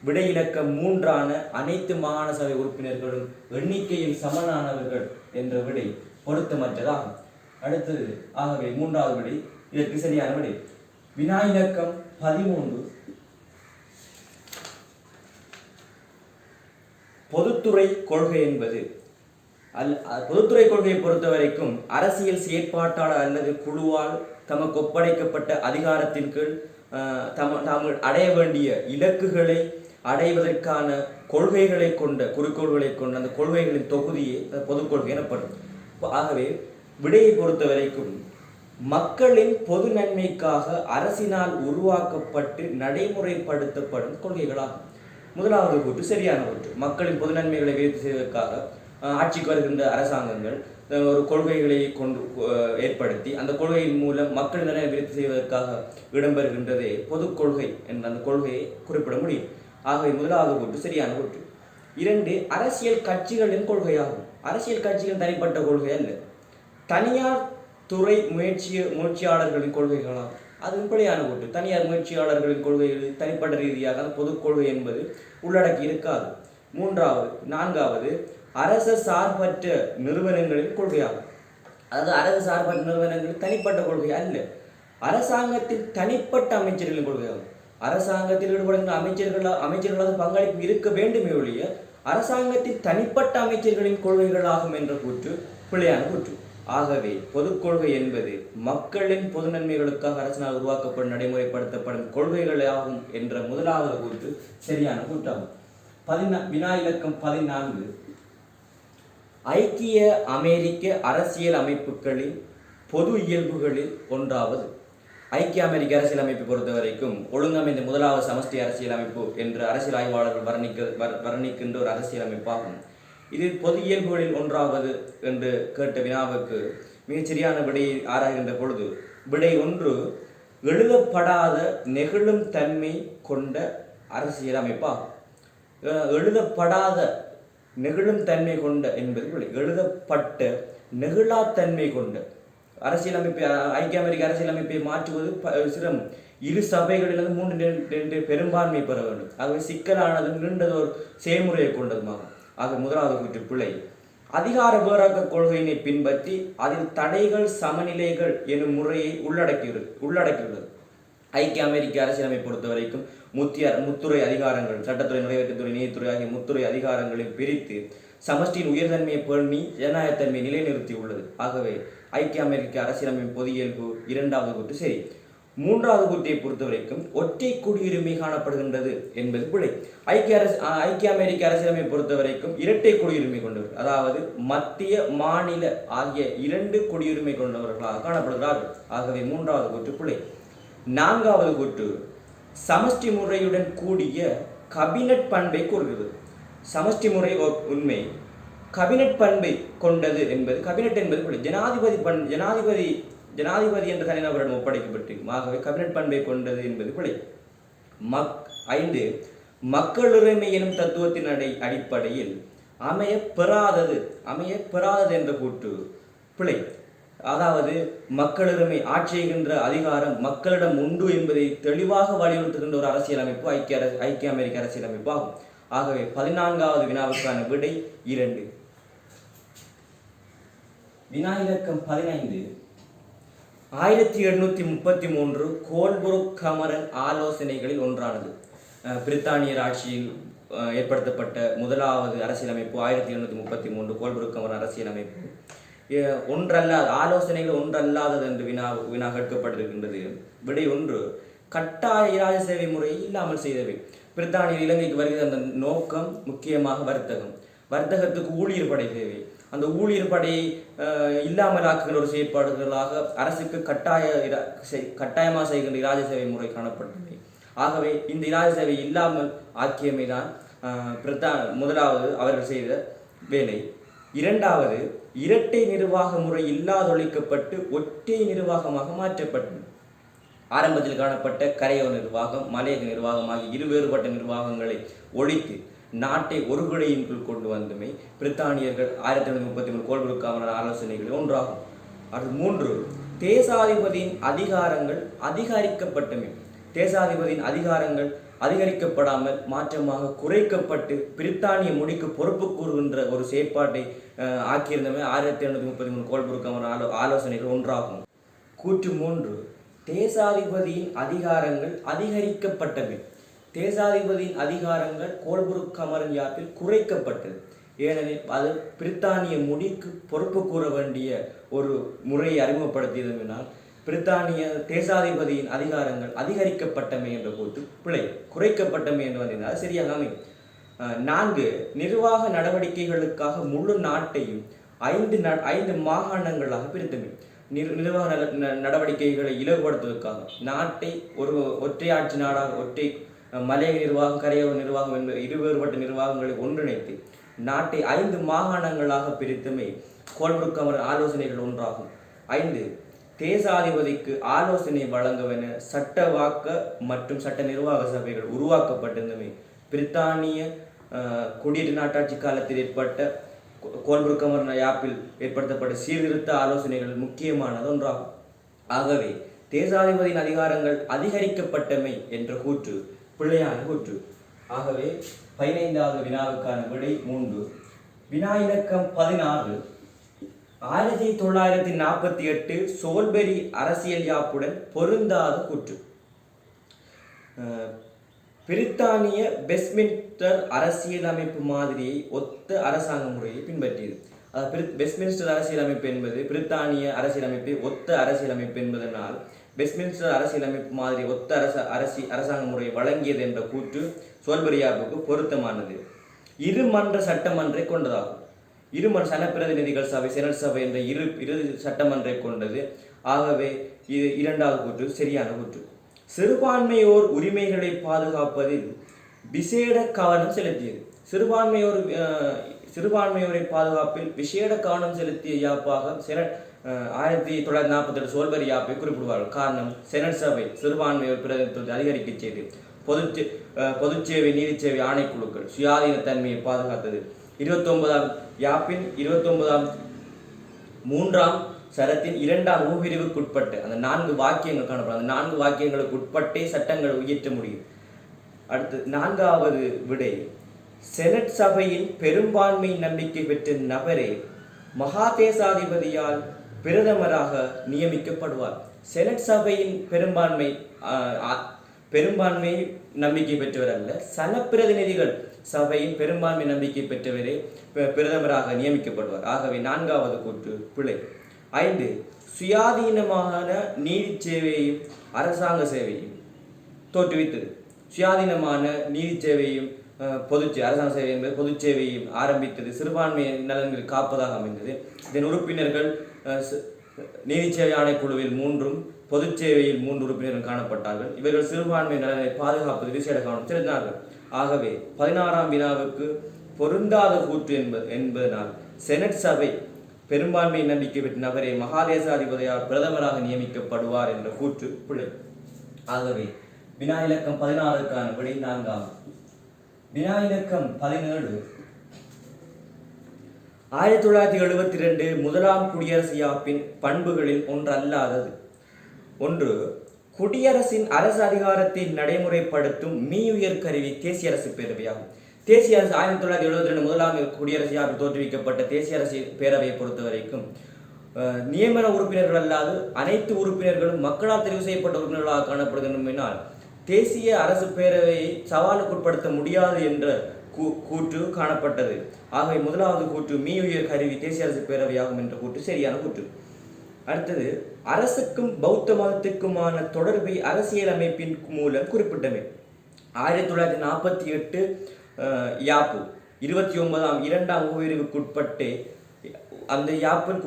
விடை இலக்கம் 3 அனைத்து மாகாண சபை உறுப்பினர்களும் எண்ணிக்கையில் சமனானவர்கள் என்ற விடை பொருத்தமற்றதாகும். அடுத்தது ஆகவே 3வது விடை இதற்கு சரியான விடை. வினா இலக்கம் 13 பொதுத்துறை கொள்கை என்பது பொதுத்துறை கொள்கையை பொறுத்த வரைக்கும் அரசியல் செயற்பாட்டாளர் அல்லது குழுவால் தமக்கு ஒப்படைக்கப்பட்ட அதிகாரத்தின் கீழ் தாங்கள் அடைய வேண்டிய இலக்குகளை அடைவதற்கான கொள்கைகளை கொண்ட குறிக்கோள்களை கொண்ட அந்த கொள்கைகளின் தொகுதியே பொதுக்கொள்கை எனப்படும். ஆகவே விடையை பொறுத்த வரைக்கும் மக்களின் பொது நன்மைக்காக அரசினால் உருவாக்கப்பட்டு நடைமுறைப்படுத்தப்படும் கொள்கைகளாகும். 1வது கூற்று சரியான கூற்று. மக்களின் பொது நன்மைகளை விருத்தி செய்வதற்காக ஆட்சிக்கு வருகின்ற அரசாங்கங்கள் ஒரு கொள்கைகளை ஏற்படுத்தி அந்த கொள்கையின் மூலம் மக்கள் நலனை விருத்தி செய்வதற்காக இடம்பெறுகின்றதே பொது கொள்கை என்ற அந்த கொள்கையை குறிப்பிட முடியும். ஆகவே முதலாவது கூற்று சரியான கூற்று. 2, அரசியல் கட்சிகளின் கொள்கையாகும். அரசியல் கட்சிகள் தனிப்பட்ட கொள்கை அல்ல, தனியார் துறை முயற்சியாளர்களின் கொள்கைகளாகும். அது பிழையான கூற்று. தனியார் முயற்சியாளர்களின் கொள்கைகள் தனிப்பட்ட ரீதியாக அந்த பொது கொள்கை என்பது உள்ளடக்கி இருக்காது. 4வது அரச சார்பற்ற நிறுவனங்களின் கொள்கையாகும். அதாவது அரசு சார்பற்ற நிறுவனங்கள் தனிப்பட்ட கொள்கை அல்ல, அரசாங்கத்தின் தனிப்பட்ட அமைச்சர்களின் கொள்கையாகும். அரசாங்கத்தில் ஈடுபடுகின்ற அமைச்சர்களாக பங்களிப்பு இருக்க வேண்டுமே ஒழிய அரசாங்கத்தின் தனிப்பட்ட அமைச்சர்களின் கொள்கைகளாகும் என்ற கூற்று பிழையான கூற்று. ஆகவே பொதுக் கொள்கை என்பது மக்களின் பொது நன்மைகளுக்காக அரசினால் உருவாக்கப்படும் நடைமுறைப்படுத்தப்படும் கொள்கைகளாகும் என்ற முதலாவது கூற்று சரியான கூற்றாகும். வினா இலக்கம் 14, ஐக்கிய அமெரிக்க அரசியல் அமைப்புகளின் பொது இயல்புகளில் ஒன்றாவது. ஐக்கிய அமெரிக்க அரசியல் அமைப்பை பொறுத்தவரைக்கும் ஒழுங்கமைந்த முதலாவது சமஷ்டி அரசியல் அமைப்பு என்று அரசியல் ஆய்வாளர்கள் வர்ணிக்கின்ற ஒரு அரசியல் அமைப்பாகும். இது பொது இயல்புகளில் ஒன்றாவது என்று கேட்ட வினாவுக்கு மிகச்சரியான விடையை ஆராய்கின்ற பொழுது விடை 1 எழுதப்படாத நெகிழும் தன்மை கொண்ட அரசியல் அமைப்பாகும். எழுதப்படாத நெகிழும் தன்மை கொண்ட என்பது விடை. எழுதப்பட்ட நெகிழாத்தன்மை கொண்ட அரசியலமைப்பை ஐக்கிய அமெரிக்க அரசியலமைப்பை மாற்றுவது சிரமம். 2 சபைகளிலிருந்து 3 பெரும்பான்மை பெற வேண்டும். ஆகவே சிக்கலானது நீண்டதோர் செயல்முறையை கொண்டதுமாகும். ஆக முதலாவது கூற்று பிழை. அதிகார வேறாக்க கொள்கையினை பின்பற்றி அதில் தடைகள் சமநிலைகள் எனும் முறையை உள்ளடக்கியுள்ளது. ஐக்கிய அமெரிக்க அரசியலமைப்பை பொறுத்தவரைக்கும் முத்துறை அதிகாரங்கள், சட்டத்துறை, நிறைவேற்றுத்துறை, நீதித்துறை ஆகிய முத்துறை அதிகாரங்களை பிரித்து சமஷ்டியின் உயர்தன்மையை பேணி ஜனநாயகத்தன்மையை நிலைநிறுத்தி உள்ளது. ஆகவே ஐக்கிய அமெரிக்க அரசியலமைப்பு பொது இயல்பு 2வது கூற்று சரி. 3வது கூற்றை பொறுத்தவரைக்கும் ஒற்றை குடியுரிமை காணப்படுகின்றது என்பது பிழை. ஐக்கிய அமெரிக்க அரசியலமைப்பை பொறுத்தவரைக்கும் இரட்டை குடியுரிமை கொண்டவர், அதாவது மத்திய மாநில ஆகிய 2 குடியுரிமை கொண்டவர்களாக காணப்படுகிறார்கள். ஆகவே 3வது கூற்று பிழை. 4வது கூற்று சமஷ்டி முறையுடன் கூடிய கபினட் பண்பை கூறுகிறது. சமஷ்டி முறை உண்மை, கபினட் பண்பை கொண்டது என்பது கபினட் என்பது பிழை. ஜனாதிபதி என்ற தனிநபரிடம் ஒப்படைக்கப்பட்டிருக்கும். ஆகவே கபினட் பண்பை கொண்டது என்பது பிழை. 5 மக்களுரிமை எனும் தத்துவத்தின் அடிப்படையில் அமைய பெறாதது என்ற கூற்று பிழை. அதாவது மக்களுரிமை ஆட்சி செய்கின்ற அதிகாரம் மக்களிடம் உண்டு என்பதை தெளிவாக வலியுறுத்துகின்ற ஒரு அரசியலமைப்பு ஐக்கிய அமெரிக்க அரசியலமைப்பு ஆகும். ஆகவே 14வது வினாவுக்கான விடை 2. வினா இலக்கம் 15, 1733 கோல்புரூக் கமரன் ஆலோசனைகளில் ஒன்றானது. பிரித்தானியர் ஆட்சியில் ஏற்படுத்தப்பட்ட முதலாவது அரசியலமைப்பு 1733 கோல்புரூக் கமரன் அரசியலமைப்பு. ஆலோசனைகள் ஒன்றல்லாதது என்று வினா கேட்கப்பட்டிருக்கின்றது. விடை 1 கட்டாய இராஜ சேவை முறையை இல்லாமல் செய்தவை. பிரித்தானியர் இலங்கைக்கு வருகிற அந்த நோக்கம் முக்கியமாக வர்த்தகத்துக்கு ஊழியர் படை தேவை. அந்த ஊழியர் படையை இல்லாமல் ஆக்குகின்ற ஒரு செயற்பாடுகளாக அரசுக்கு கட்டாயமாக செய்கின்ற இராஜ சேவை முறை காணப்பட்டது. ஆகவே இந்த இராஜ சேவை இல்லாமல் ஆக்கியமைதான் முதலாவது அவர்கள் செய்த வேலை. 2வது இரட்டை நிர்வாக முறை இல்லாதொழிக்கப்பட்டு ஒற்றை நிர்வாகமாக மாற்றப்பட்டது. ஆரம்பத்தில் காணப்பட்ட கரையோர நிர்வாகம், மலையக நிர்வாகம் ஆகிய 2 வேறுபட்ட நிர்வாகங்களை ஒழித்து நாட்டை ஒரு குடையின் கீழ் கொண்டு வந்தமை பிரித்தானியர்கள் 1733 கோல்புரூக் கமரன் ஆலோசனைகளில் ஒன்றாகும். அடுத்து 3 தேசாதிபதியின் அதிகாரங்கள் அதிகரிக்கப்பட்டமை. தேசாதிபதியின் அதிகாரங்கள் அதிகரிக்கப்படாமல் மாற்றமாக குறைக்கப்பட்டு பிரித்தானிய மொழிக்கு பொறுப்பு கூறுகின்ற ஒரு செயற்பாட்டை ஆக்கியிருந்தமை 1733 கோல்புரூக் கமரன் ஆலோசனைகள் ஒன்றாகும். கூற்று 3 தேசாதிபதியின் அதிகாரங்கள் அதிகரிக்கப்பட்டவை. தேசாதிபதியின் அதிகாரங்கள் கோல்புரூக் கமரன் யாப்பில் குறைக்கப்பட்டது. ஏனெனில் அது பிரித்தானிய மொழிக்கு பொறுப்பு கூற வேண்டிய ஒரு முறையை அறிமுகப்படுத்தியதனால் பிரித்தானிய தேசாதிபதியின் அதிகாரங்கள் அதிகரிக்கப்பட்டமை என்ற கூற்று பிழை. குறைக்கப்பட்டமை என்று வந்தால் சரியாக அமையும். 4 நிர்வாக நடவடிக்கைகளுக்காக முழு நாட்டையும் 5 மாகாணங்களாக பிரித்தமை. நிர்வாக நடவடிக்கைகளை இலகுபடுத்துவதற்காக நாட்டை ஒரு ஒற்றையாட்சி நாடாக, ஒற்றை மலையக நிர்வாகம், கரையோர நிர்வாகம் என்ற 2 வேறுபட்ட நிர்வாகங்களை ஒன்றிணைத்து நாட்டை 5 மாகாணங்களாக பிரித்தமை கோல்புரூக் கமரன் ஆலோசனைகள் ஒன்றாகும். 5 தேசாதிபதிக்கு ஆலோசனை வழங்குவன சட்டவாக்க மற்றும் சட்ட நிர்வாக சபைகள் உருவாக்கப்பட்டிருந்தமை பிரித்தானிய குடியேற்ற நாட்டாட்சி காலத்தில் ஏற்பட்ட கோல்புருக்கமர் யாப்பில் ஏற்படுத்தப்பட்ட சீர்திருத்த ஆலோசனைகள் முக்கியமானது ஒன்றாகும். ஆகவே தேசாதிபதியின் அதிகாரங்கள் அதிகரிக்கப்பட்டமை என்ற கூற்று பிழையான கூற்று. ஆகவே 15வது வினாவுக்கான விடை 3. வினா இலக்கம் 16. 1948 சோல்பெரி அரசியல் யாப்புடன் பொருந்தாத கூற்று. பிரித்தானிய வெஸ்ட்மின்ஸ்டர் அரசியலமைப்பு மாதிரியை ஒத்த அரசாங்க முறையை பின்பற்றியது. வெஸ்ட்மின்ஸ்டர் அரசியலமைப்பு என்பது பிரித்தானிய அரசியலமைப்பை ஒத்த அரசியலமைப்பு என்பதனால் வெஸ்ட்மின்ஸ்டர் அரசியலமைப்பு மாதிரி ஒத்த அரசாங்க முறையை வழங்கியது என்ற கூற்று சோல்பெரி யாப்புக்கு பொருத்தமானது. இரு மன்ற சட்டமன்றை கொண்டதாகும். சனப்பிரதிநிதிகள் சபை, செனட் சபை என்ற இரு சட்டமன்றை கொண்டது. ஆகவே இது 2வது கூற்று சரியான கூற்று. சிறுபான்மையோர் உரிமைகளை பாதுகாப்பதில் விசேட கவனம் செலுத்தியது. சிறுபான்மையோரை பாதுகாப்பில் விசேட கவனம் செலுத்திய யாப்பாக 1948 சோல்பெரி யாப்பை குறிப்பிடுவார்கள். காரணம், செனட் சபை சிறுபான்மையோர் பிரதிநிதித்துவத்தை அதிகரிக்க செய்து பொதுச்சேவை நீதிச்சேவை ஆணைக்குழுக்கள் சுயாதீன தன்மையை பாதுகாத்தது. 29ஆம் யாப்பின் 29ஆம் 3ஆம் சரத்தின் 2ஆம் உட்பிரிவுக்குட்பட்டு அந்த 4 வாக்கியங்கள் காணப்படும். அந்த 4 வாக்கியங்களுக்கு உட்பட்டே சட்டங்கள் இயற்ற முடியும். அடுத்து 4வது விடை, செனட் சபையில் பெரும்பான்மை நம்பிக்கை பெற்ற நபரே மகாதேசாதிபதியால் பிரதமராக நியமிக்கப்படுவார். செனட் சபையின் பெரும்பான்மை நம்பிக்கை பெற்றவர் அல்ல, சனப்பிரதிநிதிகள் சபையின் பெரும்பான்மை நம்பிக்கை பெற்றவரே பிரதமராக நியமிக்கப்படுவார். ஆகவே 4வது கூற்று பிழை. 5. சுயாதீனமான நீதி சேவையையும் அரசாங்க சேவையும் தோற்றுவித்தது. சுயாதீனமான நீதி சேவையும் அரசாங்க சேவை என்பது பொது சேவையும் ஆரம்பித்தது. சிறுபான்மை நலன்களை காப்பதாக அமைந்தது. இதன் உறுப்பினர்கள் நீதி சேவை ஆணைக்குழுவில் 3 பொது சேவையில் 3 உறுப்பினர்கள் காணப்பட்டார்கள். இவர்கள் சிறுபான்மை நலனை பாதுகாப்பது விசேட கவனம் செலுத்தினார்கள். ஆகவே 16ஆம் வினாவுக்கு பொருந்தாத கூற்று என்பதனால் செனட் சபை பெரும்பான்மை நம்பிக்கை பெற்ற நபரே மகாதேசாதிபதியால் பிரதமராக நியமிக்கப்படுவார் என்ற கூற்று பிழை. ஆகவே வினா இலக்கம் 16க்கான விடை 4. வினா இலக்கம் 17. 1972 முதலாம் குடியரசு யாப்பின் பண்புகளில் ஒன்றல்லாதது. 1. குடியரசின் அரசு அதிகாரத்தை நடைமுறைப்படுத்தும் மீயுயர் கருவி தேசிய அரசு பேரவையாகும். தேசிய அரசு 1972 முதலாம் குடியரசு யாப்பில் தோற்றுவிக்கப்பட்ட தேசிய அரசு பேரவையை பொறுத்தவரைக்கும் நியமன உறுப்பினர்கள் அல்லாது அனைத்து உறுப்பினர்களும் மக்களால் தெரிவு செய்யப்பட்ட உறுப்பினர்களாக காணப்படுகின்றனால் தேசிய அரசு பேரவையை சவாலுக்குட்படுத்த முடியாது என்ற கூற்று காணப்பட்டது. ஆகவே 1வது கூற்று மீயுயர் கருவி தேசிய அரசு பேரவையாகும் என்ற கூற்று சரியான கூற்று. அடுத்தது, அரசுக்கும் பௌத்த மதத்துக்குமான தொடர்பை அரசியல் அமைப்பின் மூலம் குறிப்பிட்டமை. 1948 யாப்பு 29ஆம் 2ஆம் உட்பிரிவுக்குட்பட்டே அந்த யாப்பில்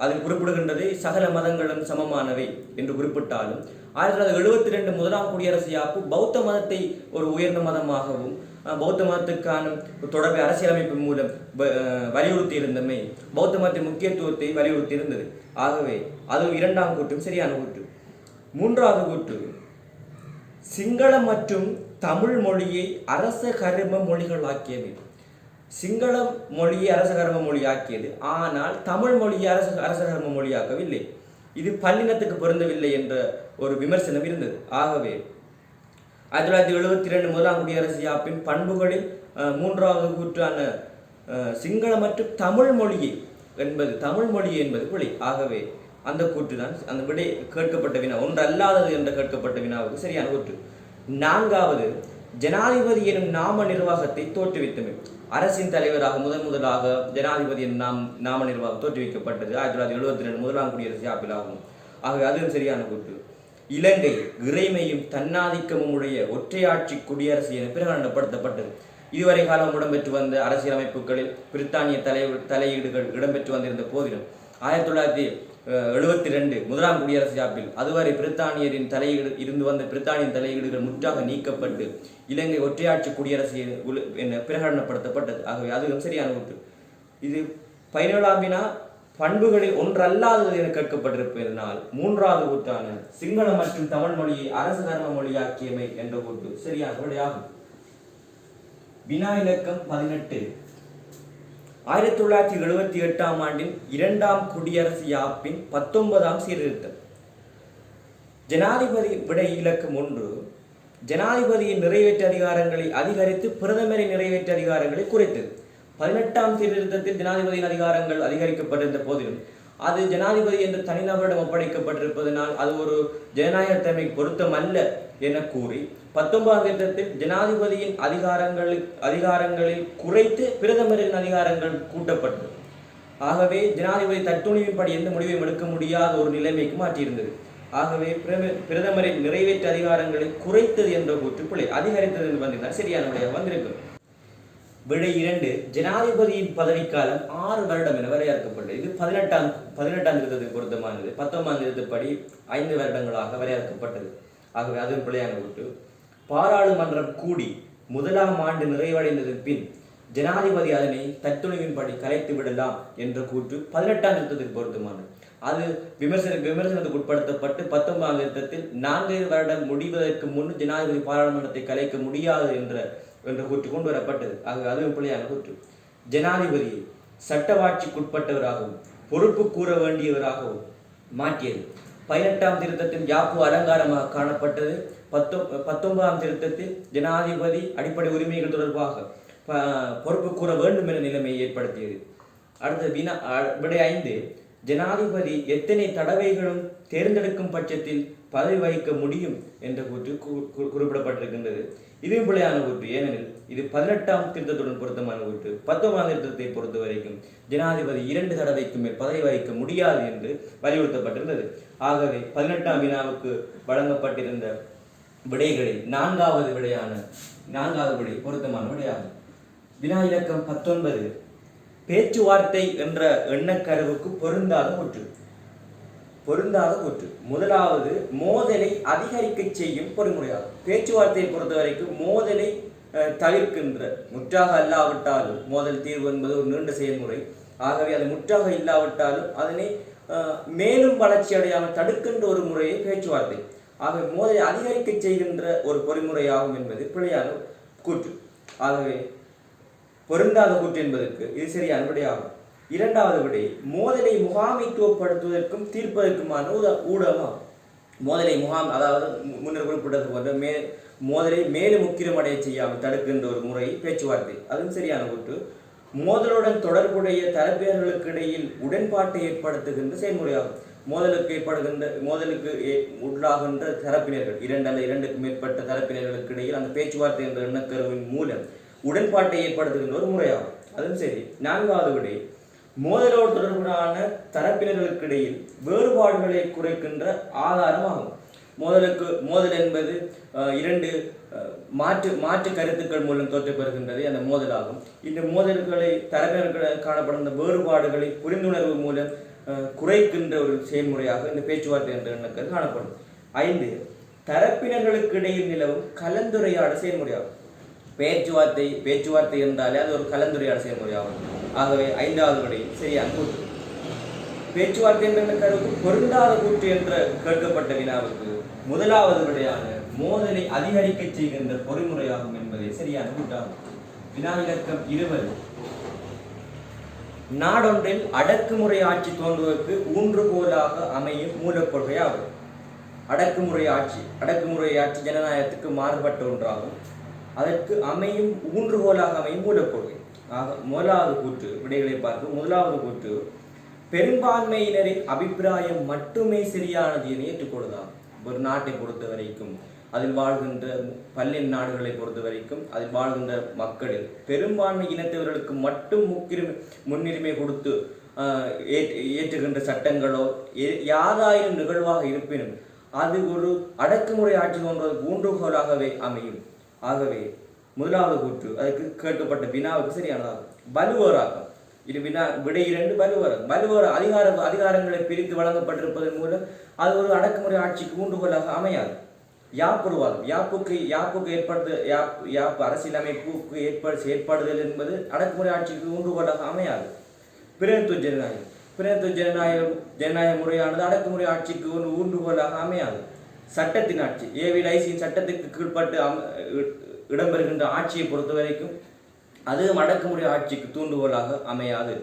அதில் குறிப்பிடுகின்றது சகல மதங்களும் சமமானவை என்று குறிப்பிட்டாலும் 1972 முதலாம் குடியரசு யாப்பு பௌத்த மதத்தை ஒரு உயர்ந்த மதமாகவும் பௌத்த மதத்துக்கான தொடர்பை அரசியலமைப்பு மூலம் வலியுறுத்தி இருந்தமை பௌத்த மதத்தின் முக்கியத்துவத்தை வலியுறுத்தி இருந்தது. ஆகவே அது 2ஆம் கூற்றும் சரியான கூற்று. 3வது கூற்று, சிங்களம் மற்றும் தமிழ் மொழியை அரச கர்ம மொழிகளாக்கியது. சிங்களம் மொழியை அரச கர்ம மொழியாக்கியது, ஆனால் தமிழ் மொழியை அரச கர்ம மொழியாக்கவில்லை. இது பல்லினத்துக்கு பொருந்தவில்லை என்ற ஒரு விமர்சனம் இருந்தது. ஆகவே 1972 முதலாம் குடியரசு யாப்பின் பண்புகளில் 3வது கூற்றான சிங்களம் மற்றும் தமிழ் மொழி என்பது பிழை. ஆகவே அந்த கூற்று தான் அந்த விடை கேட்கப்பட்ட வினா ஒன்றல்லாதது என்று கேட்கப்பட்ட வினாவுக்கு சரியான கூற்று. 4வது, ஜனாதிபதி எனும் நாம நிர்வாகத்தை தோற்றுவித்தமை. அரசின் தலைவராக முதலாக ஜனாதிபதி எனும் நாம நிர்வாகம் தோற்றுவிக்கப்பட்டது 1972 முதலாம் குடியரசு யாப்பில் ஆகும். ஆகவே அதுவும் சரியான கூற்று. இலங்கை இறைமையும் தன்னாதிக்கமும் உடைய ஒற்றையாட்சி குடியரசு என பிரகடனப்படுத்தப்பட்டது. இதுவரை காலம் இடம்பெற்று வந்த அரசியலமைப்புகளில் பிரித்தானிய தலையீடுகள் இடம்பெற்று வந்திருந்த போதிலும் 1972 முதலாம் குடியரசு யாப்பில் அதுவரை பிரித்தானியரின் தலையீடு இருந்து வந்த பிரித்தானியின் தலையீடுகள் முற்றாக நீக்கப்பட்டு இலங்கை ஒற்றையாட்சி குடியரசு என பிரகடனப்படுத்தப்பட்டது. ஆகவே அதுவும் சரியான கூற்று. இது 17ஆம் வினா பண்புகளில் ஒன்றல்லாதது என கேட்கப்பட்டிருப்பதனால் 3வது கூற்றான சிங்களம் மற்றும் தமிழ் மொழியை அரசு கர்ம மொழியாக்கியமை என்ற கூற்று சரியான விடையாகும். வினா இலக்கம் 18. 1978 ஆண்டின் 2ஆம் குடியரசு யாப்பின் 19ஆம் சீர்திருத்தம். ஜனாதிபதி. விடை இலக்கம் 1. ஜனாதிபதியின் நிறைவேற்று அதிகாரங்களை அதிகரித்து பிரதமரின் நிறைவேற்று அதிகாரங்களை குறைத்தது. 18ஆம் சீர்திருத்தத்தில் ஜனாதிபதியின் அதிகாரங்கள் அதிகரிக்கப்பட்டிருந்த போதிலும் அது ஜனாதிபதி என்ற தனிநபரிடம் ஒப்படைக்கப்பட்டிருப்பதனால் அது ஒரு ஜனநாயகத்தன்மை பொருத்தமல்ல என கூறி 19ஆம் சீர்திருத்தத்தில் ஜனாதிபதியின் அதிகாரங்களில் குறைத்து பிரதமரின் அதிகாரங்கள் கூட்டப்பட்டது. ஆகவே ஜனாதிபதி தத்துணிவின்படி எந்த முடிவையும் எடுக்க முடியாத ஒரு நிலைமைக்கு மாற்றியிருந்தது. ஆகவே பிரதமரின் நிறைவேற்று அதிகாரங்களை குறைத்தது என்ற கூற்று பிழை. அதிகரித்தது என்று வந்திருந்தால் சரியான விடையாக வந்திருக்கும். விடை 2. ஜனாதிபதியின் பதவிக்காலம் 6 வருடம் என வரையறுக்கப்பட்டது. இது 18ஆம் திருத்தத்தை பொருத்தமானது. 19ஆம் திருத்தப்படி 5 வருடங்களாக வரையறுக்கப்பட்டது. ஆகவே அது பிழையான கூற்று. பாராளுமன்றம் கூடி 1ஆம் ஆண்டு நிறைவடைந்ததன் பின் ஜனாதிபதி அதனை தத்துணிவின்படி கலைத்து விடலாம் என்ற கூற்று 18ஆம் திருத்தத்துக்கு பொருத்தமானது. அது விமர்சனத்துக்கு உட்படுத்தப்பட்டு 19ஆம் திருத்தத்தில் 4 வருடம் முடிவதற்கு முன் ஜனாதிபதி பாராளுமன்றத்தை கலைக்க முடியாது என்ற கூற்று கொண்டு வரப்பட்டது. ஆகவே அதுவும் பிழையான கூற்று. ஜனாதிபதியை சட்டவாட்சிக்குட்பட்டவராகவும் பொறுப்பு கூற வேண்டியவராகவும் மாற்றியது. 18ஆம் திருத்தத்தில் யாப்பு அலங்காரமாக காணப்பட்டது. 19ஆம் திருத்தத்தில் ஜனாதிபதி அடிப்படை உரிமைகள் தொடர்பாக பொறுப்பு கூற வேண்டும் என நிலைமையை ஏற்படுத்தியது. அடுத்த விடை 5. ஜனாதிபதி எத்தனை தடவைகளும் தேர்ந்தெடுக்கும் பட்சத்தில் பதவி வகிக்க முடியும் என்ற கூற்று குறிப்பிடப்பட்டிருக்கின்றது. இதுவும் பிழையான கூற்று. ஏனெனில் இது 18ஆம் திருத்தத்துடன் பொருத்தமான கூற்று. 19ஆம் திருத்தத்தை பொறுத்த வரைக்கும் ஜனாதிபதி 2 தடவைக்கு மேல் பதவி வகிக்க முடியாது என்று வலியுறுத்தப்பட்டிருந்தது. ஆகவே 18ஆம் வினாவுக்கு வழங்கப்பட்டிருந்த விடைகளில் 4வது விடை பொருத்தமான விடையாகும். வினா இலக்கம் 19. பேச்சுவார்த்தை என்ற எண்ணக்கருவுக்கு பொருந்தாத கூற்று. முதலாவது, மோதலை அதிகரிக்க செய்யும் பொறிமுறையாகும். பேச்சுவார்த்தையை பொறுத்தவரைக்கும் மோதலை தவிர்க்கின்ற, முற்றாக அல்லாவிட்டாலும் மோதல் தீர்வு என்பது ஒரு நீண்ட செயல்முறை. ஆகவே அது முற்றாக இல்லாவிட்டாலும் அதனை மேலும் வளர்ச்சி அடையாமல் தடுக்கின்ற ஒரு முறையை பேச்சுவார்த்தை. ஆகவே மோதலை அதிகரிக்க செய்கின்ற ஒரு பொறிமுறையாகும் என்பது பிழையான கூற்று. ஆகவே பொருந்தாத கூற்று என்பதற்கு இது சரியான விடையாகும். 2வது விடை, மோதலை முகாமைத்துவப்படுத்துவதற்கும் தீர்ப்பதற்குமான ஊடகமாகும். மோதலை அதாவது முன்னர் குறிப்பிட்டது போன்ற மோதலை மேலும் முக்கியமடைய செய்யாமல் தடுக்கின்ற ஒரு முறை பேச்சுவார்த்தை. அதுவும் சரியான கூற்று. மோதலுடன் தொடர்புடைய தரப்பினர்களுக்கு இடையில் உடன்பாட்டை ஏற்படுத்துகின்ற செயல்முறையாகும். மோதலுக்கு உள்ளாகின்ற தரப்பினர்கள் 2 அல்லது 2க்கு மேற்பட்ட தரப்பினர்களுக்கு இடையில் அந்த பேச்சுவார்த்தை என்ற எண்ணக்கருவின் மூலம் உடன்பாட்டை ஏற்படுத்துகின்ற ஒரு முறையாகும். அதுவும் சரி. 4வது விடை, மோதலோடு தொடர்புடான தரப்பினர்களுக்கு இடையில் வேறுபாடுகளை குறைக்கின்ற ஆதாரமாகும். மோதல் என்பது 2 மாற்று கருத்துக்கள் மூலம் தோற்றப்பெறுகின்றது அந்த மோதலாகும். இந்த மோதல்களை தரப்பினர்கள் காணப்படுகின்ற வேறுபாடுகளை புரிந்துணர்வு மூலம் குறைக்கின்ற ஒரு செயல்முறையாக இந்த பேச்சுவார்த்தை என்ற எண்ணக்கரு காணப்படும். 5. தரப்பினர்களுக்கு இடையில் நிலவும் கலந்துரையாடல் செயல்முறையாகும். பேச்சுவார்த்தை என்றாலே அது ஒரு கலந்துரையாடல் செயல்முறையாகும். ஆகவே 5வது விடை சரியான கூற்று. பேச்சுவார்த்தை என்ற கருவுக்கு பொருந்தாத கூற்று என்று கேட்கப்பட்ட வினாவுக்கு 1வது விடையான மோதலை அதிகரிக்க செய்கின்ற பொறிமுறையாகும் என்பதே சரியான கூற்றாகும். வினா இலக்கம் 20. நாடொன்றில் அடக்குமுறை ஆட்சி தோன்றுவதற்கு ஊன்றுகோலாக அமையும் மூலக்கொள்கையாகும். அடக்குமுறை ஆட்சி ஜனநாயகத்துக்கு மாறுபட்ட ஒன்றாகும். அதற்கு ஊன்றுகோலாக அமையும் மூலக்கொள்கை. ஆக 1வது கூற்று விடைகளை பார்க்கும். 1வது கூற்று, பெரும்பான்மையினரின் அபிப்பிராயம் மட்டுமே சரியானது என ஏற்றுக்கொள்ளுதாம். ஒரு நாட்டை பொறுத்த வரைக்கும், அதில் வாழ்கின்ற பல்லின் நாடுகளை பொறுத்த வரைக்கும் அதில் வாழ்கின்ற மக்களில் பெரும்பான்மை இனத்தவர்களுக்கு மட்டும் முன்னுரிமை கொடுத்து ஏற்றுகின்ற சட்டங்களோ யாதாயிரம் நிகழ்வாக இருப்பினும் அது ஒரு அடக்குமுறை ஆட்சி தோன்றுவதற்கு ஊன்றுகோலாகவே அமையும். ஆகவே 1வது கூற்று அதுக்கு கேட்கப்பட்ட வினாவுக்கு சரியானதாகும். வலுவோராகும். இது விடை 2 வலுவோர அதிகாரங்களை பிரித்து வழங்கப்பட்டிருப்பதன் மூலம் அது ஒரு அடக்குமுறை ஆட்சிக்கு ஊன்றுகோலாக அமையாது. யாப்புருவாதம், யாப்பு அரசியலமைப்புக்கு ஏற்படுதல் என்பது அடக்குமுறை ஆட்சிக்கு ஊன்றுகோலாக அமையாது. பிரதிநிதித்துவ ஜனநாயக முறையானது அடக்குமுறை ஆட்சிக்கு ஒரு ஊன்றுகோலாக அமையாது. சட்டத்தின் ஆட்சி, ஏவிலைசின் சட்டத்திற்கு கீழ்பட்டு இடம்பெறுகின்ற ஆட்சியை பொறுத்த வரைக்கும் அதுவும் அடக்குமுறை ஆட்சிக்கு தூண்டுகோலாக அமையாது.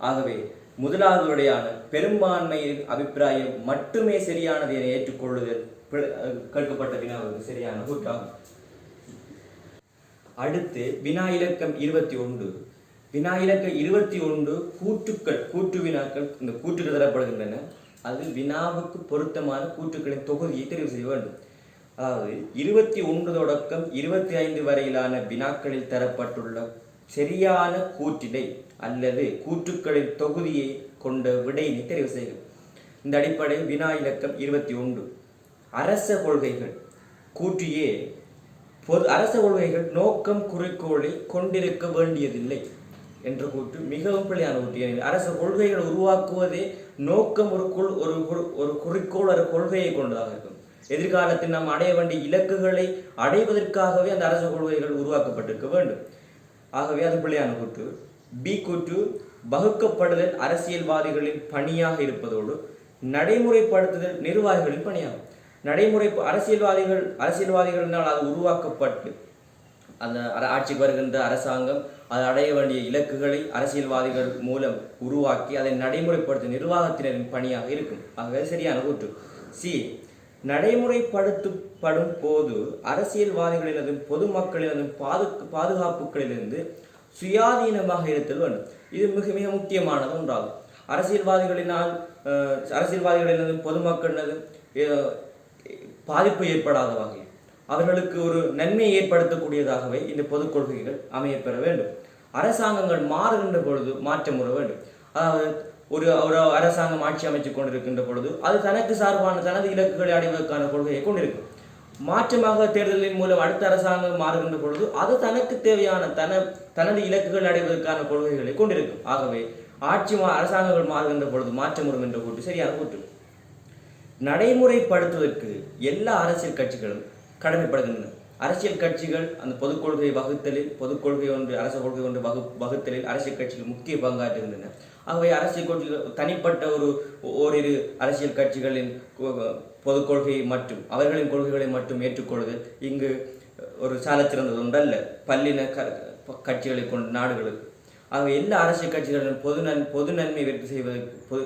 ஆகவே முதலாவது விடையான பெரும்பான்மையின் அபிப்பிராயம் மட்டுமே சரியானது என ஏற்றுக்கொள்ளுதல் கேட்கப்பட்ட வினாவுக்கு சரியான கூற்றாகும். அடுத்து வினா இலக்கம் 21. வினா இலக்கம் 21 கூற்று வினாக்கள் இந்த கூற்றுகள் தரப்படுகின்றன. அது வினாவுக்கு பொருத்தமான கூற்றுக்களின் தொகுதியை தெரிவு செய்ய வேண்டும். அதாவது 21 தொடக்கம் 25 வரையிலான வினாக்களில் தரப்பட்டுள்ள சரியான கூற்றினை அல்லது கூற்றுக்களின் தொகுதியை கொண்ட விடையினை தெரிவு செய்க. இந்த அடிப்படை வினா இலக்கம் 21 அரச கொள்கைகள் கூற்றியே அரச கொள்கைகள் நோக்கம் குறிக்கோளை கொண்டிருக்க வேண்டியதில்லை என்ற கூற்று மிகவும் பிழையான கூற்று. எனவே அரச கொள்கைகள் உருவாக்குவதே நோக்கம் ஒரு குறிக்கோள் ஒரு கொள்கையை கொண்டதாக இருக்கும். எதிர்காலத்தில் நாம் அடைய வேண்டிய இலக்குகளை அடைவதற்காகவே அந்த அரச கொள்கைகள் உருவாக்கப்பட்டிருக்க வேண்டும். ஆகவே அது பிழையான கூற்று. பி கூற்று வகுக்கப்படுதல் அரசியல்வாதிகளின் பணியாக இருப்பதோடு நடைமுறைப்படுத்துதல் நிர்வாகிகளின் பணியாகும். நடைமுறை அரசியல்வாதிகளினால் அது உருவாக்கப்பட்டு அந்த ஆட்சிக்கு வருகின்ற அரசாங்கம் அது அடைய வேண்டிய இலக்குகளை அரசியல்வாதிகள் மூலம் உருவாக்கி அதை நடைமுறைப்படுத்தும் நிர்வாகத்தினரின் பணியாக இருக்கும். ஆகவே சரியான கூற்று. சி நடைமுறைப்படுத்தப்படும் போது அரசியல்வாதிகளினதும் பொதுமக்களினதும் பாதுகாப்புகளிலிருந்து சுயாதீனமாக இருத்தல் வேண்டும். இது மிக மிக முக்கியமானது ஒன்றாகும். அரசியல்வாதிகளினதும் பொதுமக்களினதும் பாதிப்பு ஏற்படாத வகையில் அவர்களுக்கு ஒரு நன்மையை ஏற்படுத்தக்கூடியதாகவே இந்த பொது கொள்கைகள் அமையப்பெற வேண்டும். அரசாங்கங்கள் மாறுகின்ற பொழுது மாற்றம் வர வேண்டும். அதாவது ஒரு அரசாங்கம் ஆட்சி அமைத்துக் கொண்டிருக்கின்ற பொழுது அது தனக்கு சார்பான தனது இலக்குகளை அடைவதற்கான கொள்கையை கொண்டிருக்கும். மாற்றமாக தேர்தலின் மூலம் அடுத்த அரசாங்கம் மாறுகின்ற பொழுது அது தனக்கு தேவையான தனது இலக்குகள் அடைவதற்கான கொள்கைகளை கொண்டிருக்கும். ஆகவே அரசாங்கங்கள் மாறுகின்ற பொழுது மாற்றம் வரும் என்ற கூற்று சரியான கூற்று. நடைமுறைப்படுத்துவதற்கு எல்லா அரசியல் கட்சிகளும் கடமைப்படுகின்றன. அரசியல் கட்சிகள் அந்த பொதுக்கொள்கை வகுத்தலில் அரச கொள்கை ஒன்று வகுத்தலில் அரசியல் கட்சிகள் முக்கிய பங்காற்றுகின்றன. ஆகவே அரசியல் கட்சிகள் தனிப்பட்ட ஓரிரு அரசியல் கட்சிகளின் பொதுக் கொள்கையை மற்றும் அவர்களின் கொள்கைகளை மட்டும் ஏற்றுக்கொள்வது இங்கு ஒரு சாலச்சிறந்தது ஒன்றல்ல பல்லின கட்சிகளை கொண்ட நாடுகளுக்கு. ஆகவே எல்லா அரசியல் கட்சிகளின் பொது நன்மை விருத்தி செய்வதற்கு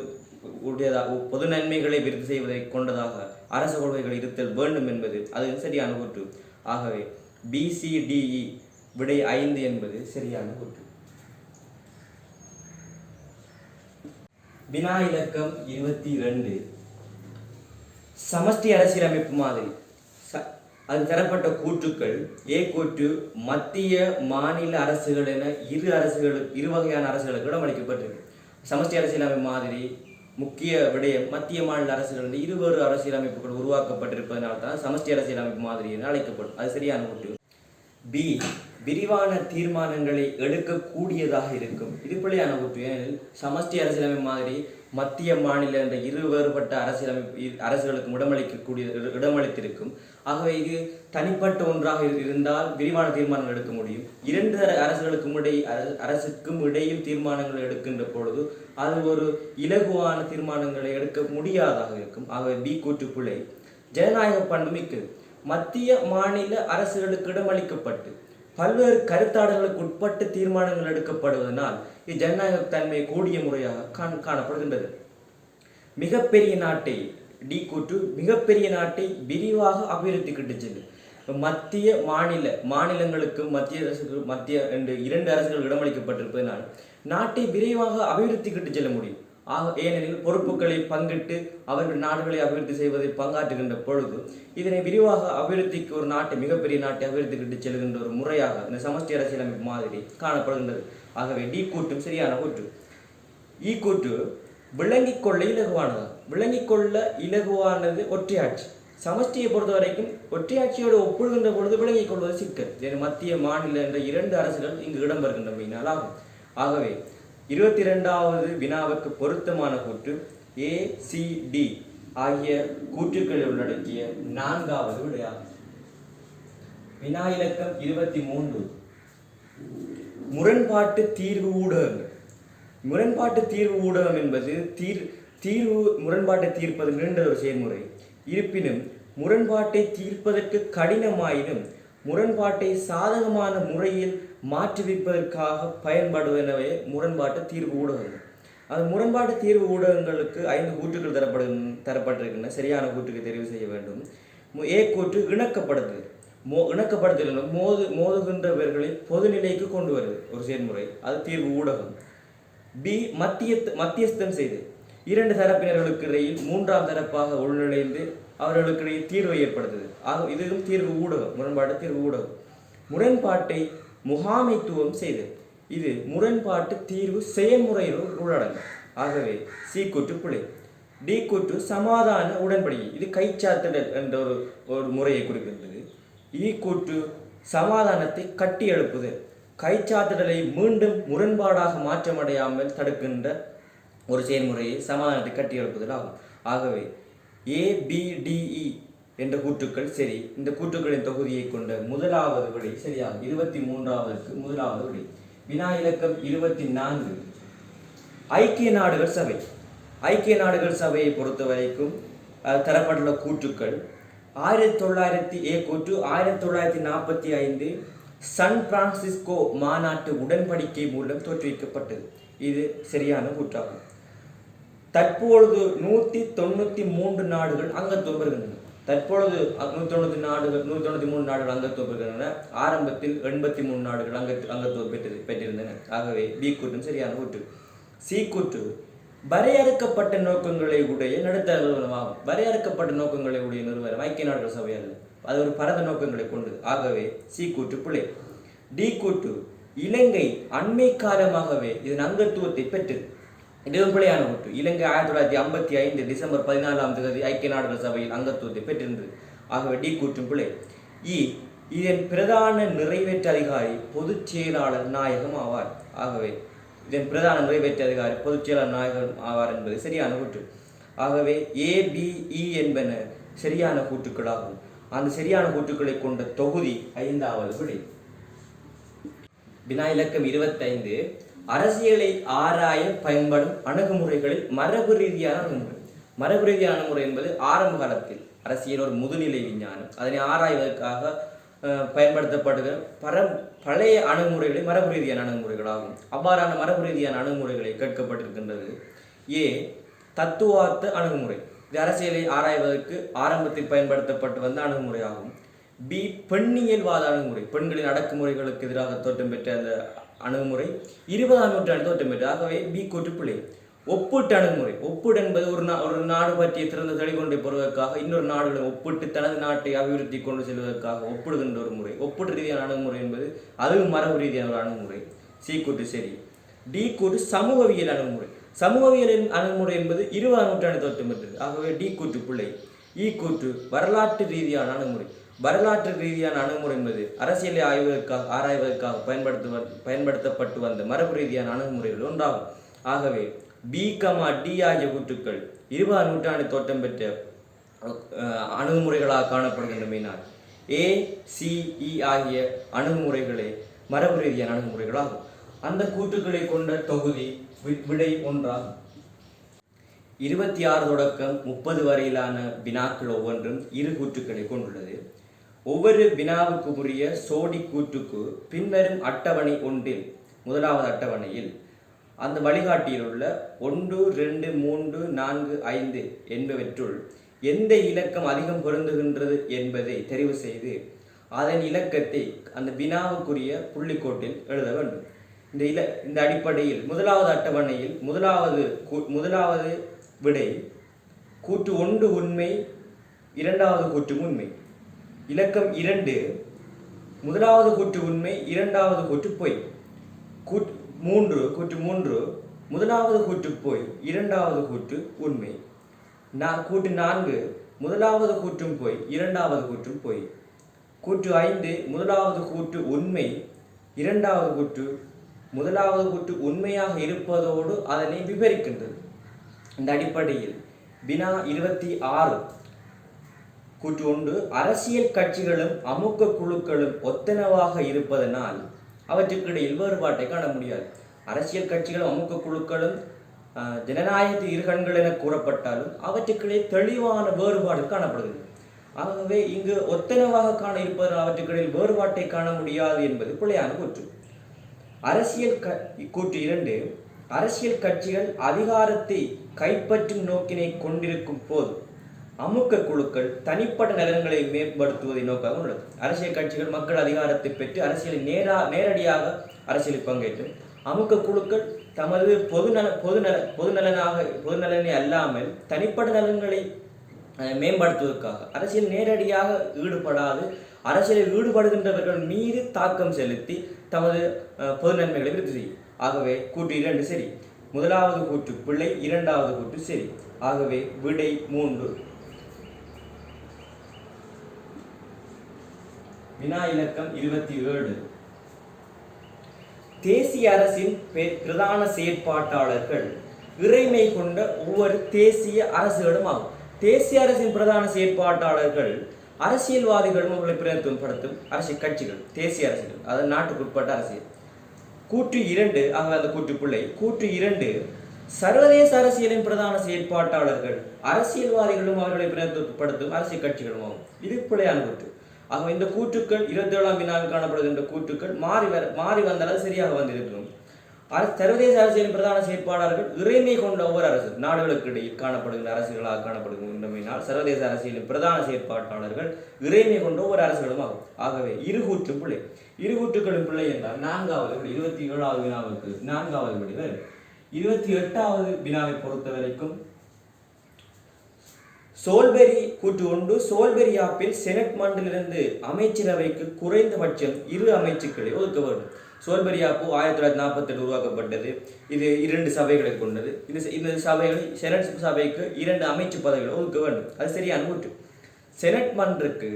பொது நன்மைகளை விருத்தி செய்வதை கொண்டதாக அரச கொள்கைகள் இருத்தல் வேண்டும் என்பது அது சரியான கூற்று. ஆகவே BCDE விடை 5 என்பது சரியான கூற்று. வினா இலக்கம் 22 சமஷ்டி அரசியலமைப்பு மாதிரி அது தரப்பட்ட கூற்றுக்கள். ஏ கூற்று மத்திய மாநில அரசுகள் என இரு வகையான அரசுகளுக்கு இடமளிக்கப்பட்டிருக்கு. சமஷ்டி அரசியலமைப்பு மாதிரி முக்கிய விடயம் மத்திய மாநில அரசுகள் இருவேறு அரசியலமைப்புகள் உருவாக்கப்பட்டிருப்பதனால் தான் சமஷ்டி அரசியலமைப்பு மாதிரி என அழைக்கப்படும். அது சரியான கூற்று. பி விரிவான தீர்மானங்களை எடுக்கக்கூடியதாக இருக்கும். இது பிழையான கூற்று. ஏனெனில் சமஷ்டி அரசியலமைப்பு மாதிரி மத்திய மாநில என்ற இரு வேறுபட்ட அரசுகளுக்கும் இடமளித்திருக்கும். ஆகவே இது தனிப்பட்ட ஒன்றாக இருந்தால் விரிவான தீர்மானங்கள் எடுக்க முடியும். இரண்டு அரசுக்கும் இடையில் தீர்மானங்கள் எடுக்கின்ற பொழுது அது ஒரு இலகுவான தீர்மானங்களை எடுக்க முடியாதாக இருக்கும். ஆகவே பி கூற்று பிழை. ஜனநாயக பண்பு மிக்கது. மத்திய மாநில அரசுகளுக்கு இடமளிக்கப்பட்டு பல்வேறு கருத்தாடல்களுக்கு உட்பட்டு தீர்மானங்கள் எடுக்கப்படுவதனால் இஜனநாயக தன்மை கூடிய முறையாக காணப்படுகின்றது. மிகப்பெரிய நாட்டை டி கூற்று மிகப்பெரிய நாட்டை விரிவாக அபிவிருத்தி கிட்டு செல்லும். மத்திய மாநிலங்களுக்கு மத்திய இரண்டு அரசுகள் இடமளிக்கப்பட்டிருப்பதனால் நாட்டை விரைவாக அபிவிருத்தி கிட்டு செல்ல முடியும். ஏனெனில் பொறுப்புகளை பங்கிட்டு அவர்கள் நாடுகளை அபிவிருத்தி செய்வதை பங்காற்றுகின்ற பொழுது இதனை விரிவாக அபிவிருத்திக்கு ஒரு மிகப்பெரிய நாட்டை அபிவிருத்தி கிட்டு செல்கின்ற ஒரு முறையாக இந்த சமஷ்டி அரசியலமைப்பு மாதிரி காணப்படுகின்றது. ஆகவே டி கூற்றும் சரியான கூற்று. இ கூற்று விளங்கிக் கொள்ள இலகுவானது ஒற்றையாட்சி. சமஷ்டியை பொறுத்த வரைக்கும் ஒற்றையாட்சியோடு ஒப்பிடுகின்ற பொழுது விளங்கிக் கொள்வது சிக்கல். மத்திய மாநில என்ற இரண்டு அரசுகள் இங்கு இடம்பெறுகின்றமையினால் ஆகும். ஆகவே 22வது வினாவுக்கு பொருத்தமான கூற்று ACD ஆகிய கூற்றுக்களை உள்ளடக்கிய 4வது விடையாகும். வினா இலக்கம் 23 முரண்பாட்டு தீர்வு ஊடகங்கள். முரண்பாட்டு தீர்வு ஊடகம் என்பது முரண்பாட்டை தீர்ப்பது நீண்ட ஒரு செயல்முறை. இருப்பினும் முரண்பாட்டை தீர்ப்பதற்கு கடினமாயினும் முரண்பாட்டை சாதகமான முறையில் மாற்றுவிப்பதற்காக பயன்படுவனவே முரண்பாட்டு தீர்வு ஊடகங்கள். அந்த முரண்பாட்டு தீர்வு ஊடகங்களுக்கு 5 கூற்றுகள் தரப்பட்டிருக்கின்றன. சரியான கூற்றுக்கு தெரிவு செய்ய வேண்டும். ஏ கூற்று இணக்கப்படுத்துதல். இணக்கப்படுத்தல் மோதுகின்றவர்களை பொதுநிலைக்கு கொண்டு வருது ஒரு செயல்முறை, அது தீர்வு ஊடகம். பி மத்தியஸ்தம் செய்து 2 தரப்பினர்களுக்கு இடையில் 3ஆம் தரப்பாக உள்நுழைந்து அவர்களுக்கிடையே தீர்வை ஏற்படுத்துது. இதுவும் தீர்வு ஊடகம், முரண்பாட்டு தீர்வு ஊடகம். முரண்பாட்டை முகாமைத்துவம் செய்து, இது முரண்பாட்டு தீர்வு செயல்முறையில் உள்ளடங்கும். ஆகவே சி கூற்று பிழை. டி கூற்று சமாதான உடன்படிக்கை, இது கைச்சாத்துதல் என்ற ஒரு முறையை குறிக்கின்றது. ஈ கூற்று சமாதானத்தை கட்டி எழுப்புதல், கைச்சாத்துதலை மீண்டும் முரண்பாடாக மாற்றமடையாமல் தடுக்கின்ற ஒரு செயல்முறையை சமாதானத்தை கட்டி எழுப்புதல் ஆகும். ஆகவே ABDE என்ற கூற்றுக்கள் சரி. இந்த கூற்றுக்களின் தொகுதியை கொண்ட முதலாவது விடை சரியாகும். 23வது முதலாவது விடை. வினா இலக்கம் 24. ஐக்கிய நாடுகள் சபை. ஐக்கிய நாடுகள் சபையை பொறுத்த வரைக்கும் தரப்பட்டுள்ள கூற்றுக்கள் 1900 கூற்று 1945 சான் பிரான்சிஸ்கோ மாநாட்டு உடன்படிக்கை மூலம் தோற்றுவிக்கப்பட்டது. இது சரியான கூற்றாகும். தற்பொழுது 193 நாடுகள் அங்கத்துவம் பெறுகின்றன. தற்பொழுது 193 நாடுகள் அங்கத்துவம் பெறுகின்றன. ஆரம்பத்தில் 83 நாடுகள் அங்கத்துவம் பெற்றிருந்தன. ஆகவே பி கூற்றும் சரியான கூற்று. சி கூற்று வரையறுக்கப்பட்ட நோக்கங்களை உடைய நடுத்தர நிறுவனமாகும். வரையறுக்கப்பட்ட நோக்கங்களை உடைய நிறுவனம் ஐக்கிய நாடுகள் சபை அல்ல, அது ஒரு பரந்த நோக்கங்களை கொண்டு. ஆகவே சி கூற்று பிழை. டி கூற்று இலங்கை அண்மை காலமாகவே இதன் அங்கத்துவத்தை பெற்றது. இதுவும் பிழையான கூற்று. இலங்கை 1955 டிசம்பர் 14ஆம் தேதி ஐக்கிய நாடுகள் சபையில் அங்கத்துவத்தை பெற்றிருந்தது. ஆகவே டி கூற்றும் பிழை. இதன் பிரதான நிறைவேற்று அதிகாரி பொதுச் செயலாளர் நாயகம் ஆவார். ஆகவே இதன் பிரதான நிறைவேற்று அதிகாரி பொதுச் செயலாளர் நாயகம் ஆவார் என்பது சரியான கூற்று. ஆகவே ABE என்பன சரியான கூற்றுக்களாகும். அந்த சரியான கூற்றுக்களை கொண்ட தொகுதி 5வது விடை. வினா இலக்கம் 25. அரசியலை ஆராய பயன்படும் அணுகுமுறைகளில் மரபு ரீதியான அணுகுமுறை. மரபு ரீதியான அணுகுமுறை என்பது ஆரம்ப காலத்தில் அரசியல் ஒரு முதுநிலை விஞ்ஞானம், அதனை ஆராய்வதற்காக பயன்படுத்தப்படுகிற பழைய அணுகுமுறைகளை மரபு ரீதியான அணுகுமுறைகளாகும். அவ்வாறான மரபு ரீதியான அணுகுமுறைகளை கேட்கப்பட்டிருக்கின்றது. ஏ தத்துவார்த்த அணுகுமுறை, இது அரசியலை ஆராய்வதற்கு ஆரம்பத்தில் பயன்படுத்தப்பட்டு வந்த அணுகுமுறையாகும். பி பெண்ணியல்வாத அணுகுமுறை, பெண்களின் அடக்குமுறைகளுக்கு எதிராக தோற்றம் பெற்ற அந்த அணுகுமுறை 20ஆம் நூற்றாண்டு தோற்றம் பெற்றது. ஆகவே பி கூற்று பிழை. ஒப்பீட்டு அணுகுமுறை. ஒப்பீடு என்பது ஒரு நாடு பற்றிய திறந்த தெளிவொன்றை பெறுவதற்காக இன்னொரு நாடுகளை ஒப்பிட்டு தனது நாட்டை அபிவிருத்தி கொண்டு செல்வதற்காக ஒப்பிடுகின்ற ஒரு முறை. ஒப்பீட்டு ரீதியான அணுகுமுறை என்பது அதுவும் மரபு ரீதியான ஒரு அணுகுமுறை. சி கூற்று சரி. டி கூற்று சமூகவியல் அணுகுமுறை. சமூகவியலின் அணுகுமுறை என்பது 20ஆம் நூற்றாண்டு தோற்றம் பெற்றது. ஆகவே டி கூற்று பிழை. ஈ கூற்று வரலாற்று ரீதியான அணுகுமுறை. வரலாற்று ரீதியான அணுகுமுறை என்பது அரசியலை ஆராய்வதற்காக பயன்படுத்தப்பட்டு வந்த மரபு ரீதியான அணுகுமுறைகள் ஒன்றாகும். ஆகவே பி டி ஆகிய கூற்றுக்கள் 20ஆம் நூற்றாண்டு தோற்றம் பெற்ற அணுகுமுறைகளாக காணப்படுகின்றமையினால் ACE ஆகிய அணுகுமுறைகளே மரபு ரீதியான அணுகுமுறைகளாகும். அந்த கூற்றுக்களை கொண்ட தொகுதி விடை 1ஆகும். 26 தொடக்கம் 30 வரையிலான வினாக்கள் ஒவ்வொன்றும் 2 கூற்றுக்களை கொண்டுள்ளது. ஒவ்வொரு வினாவுக்கு உரிய சோடி கூற்றுக்கு பின்வரும் அட்டவணை ஒன்றில், முதலாவது அட்டவணையில் அந்த வழிகாட்டியில் உள்ள 1, 2, 3, 4, 5 என்பவற்றுள் எந்த இலக்கம் அதிகம் பொருந்துகின்றது என்பதை தெரிவு செய்து அதன் இலக்கத்தை அந்த வினாவுக்குரிய புள்ளிக்கோட்டில் எழுத வேண்டும். இந்த அடிப்படையில் முதலாவது அட்டவணையில் முதலாவது விடை கூற்று 1 உண்மை, இரண்டாவது கூற்று உண்மை. இலக்கம் 2 முதலாவது கூற்று உண்மை, இரண்டாவது கூற்று பொய். கூற்று 3 முதலாவது கூற்று பொய், இரண்டாவது கூற்று உண்மை. கூற்று 4 முதலாவது கூற்றும் பொய், இரண்டாவது கூற்றும் பொய். கூற்று 5 முதலாவது கூற்று உண்மை, இரண்டாவது கூற்று முதலாவது கூற்று உண்மையாக இருப்பதோடு அதனை விவரிக்கின்றது. இந்த அடிப்படையில் வினா 26 கூற்று 1 அரசியல் கட்சிகளும் அமுக்க குழுக்களும் ஒத்தனவாக இருப்பதனால் அவற்றுக்கு இடையில் வேறுபாட்டை காண முடியாது. அரசியல் கட்சிகளும் அமுக்க குழுக்களும் ஜனநாயகத்தின் 2 கண்கள் என கூறப்பட்டாலும் அவற்றுக்கிடையே தெளிவான வேறுபாடு காணப்படுகிறது. ஆகவே இங்கு ஒத்தனவாக காண இருப்பதால் அவற்றுக்கிடையில் வேறுபாட்டை காண முடியாது என்பது பிழையான கூற்று. கூற்று 2, அரசியல் கட்சிகள் அதிகாரத்தை கைப்பற்றும் நோக்கினை கொண்டிருக்கும் போது அமுக்க குழுக்கள் தனிப்பட்ட நலன்களை மேம்படுத்துவதை நோக்காக உள்ளது. அரசியல் கட்சிகள் மக்கள் அதிகாரத்தை பெற்று அரசியலில் நேரடியாக அரசியலில் பங்கேற்று அமுக்க குழுக்கள் தமது பொது நலனை அல்லாமல் தனிப்பட்ட நலன்களை மேம்படுத்துவதற்காக அரசியல் நேரடியாக ஈடுபடாது அரசியலில் ஈடுபடுகின்றவர்கள் மீது தாக்கம் செலுத்தி தமது பொது நன்மைகளை விருத்தி செய்யும். ஆகவே கூற்று 2 சரி. முதலாவது கூற்று பிள்ளை, இரண்டாவது கூற்று சரி. ஆகவே விடை 3. வினா இலக்கம் 27. தேசிய அரசின் பிரதான செயற்பாட்டாளர்கள் இறைமை கொண்ட ஒவ்வொரு தேசிய அரசுகளும் ஆகும். தேசிய அரசின் பிரதான செயற்பாட்டாளர்கள் அரசியல்வாதிகளும் அவர்களை பிரதிநிதித்துவப்படுத்தும் அரசியல் கட்சிகள், தேசிய அரசுகள், அதாவது நாட்டுக்குட்பட்ட அரசியல். கூற்று 2, ஆக அந்த கூற்று பிள்ளை. கூற்று 2, சர்வதேச அரசியலின் பிரதான செயற்பாட்டாளர்கள் அரசியல்வாதிகளும் அவர்களை பிரதிநிதித்துவப்படுத்தும் அரசியல் கட்சிகளும் ஆகும். இது பிழையான கூற்று. ஆக இந்த கூற்றுக்கள் 27ஆம் வினாவில் காணப்படுகின்ற கூற்றுக்கள் மாறி வந்தால் சரியாக வந்திருக்கும். சர்வதேச அரசியலின் பிரதான செயற்பாட்டாளர்கள் இறைமை கொண்ட ஒவ்வொரு அரசு நாடுகளுக்கு இடையில் காணப்படுகின்ற அரசுகளாக காணப்படுகின்றமையினால் சர்வதேச அரசியலின் பிரதான செயற்பாட்டாளர்கள் இறைமை கொண்ட ஒவ்வொரு அரசுகளும் ஆகும். ஆகவே இருகூற்று பிள்ளை. இருகூற்றுக்களும் பிள்ளை என்றால் 4வது 27வது வினாவுக்கு 4வது விடை வேறு. 28வது வினாவை பொறுத்த வரைக்கும் சோல்பெரி கூற்று 1, சோல்பெரி ஆப்பில் செனட் மண்டலிலிருந்து அமைச்சரவைக்கு குறைந்தபட்சம் 2 அமைச்சுக்களை ஒதுக்க வேண்டும். சோல்பெரி ஆப்பு 1948 உருவாக்கப்பட்டது. இது 2 சபைகளை கொண்டது. இந்த சபைகள் செனட் சபைக்கு 2 அமைச்சு பதவிகளை ஒதுக்க வேண்டும். அது சரியான கூற்று. செனட் மன்றக்கு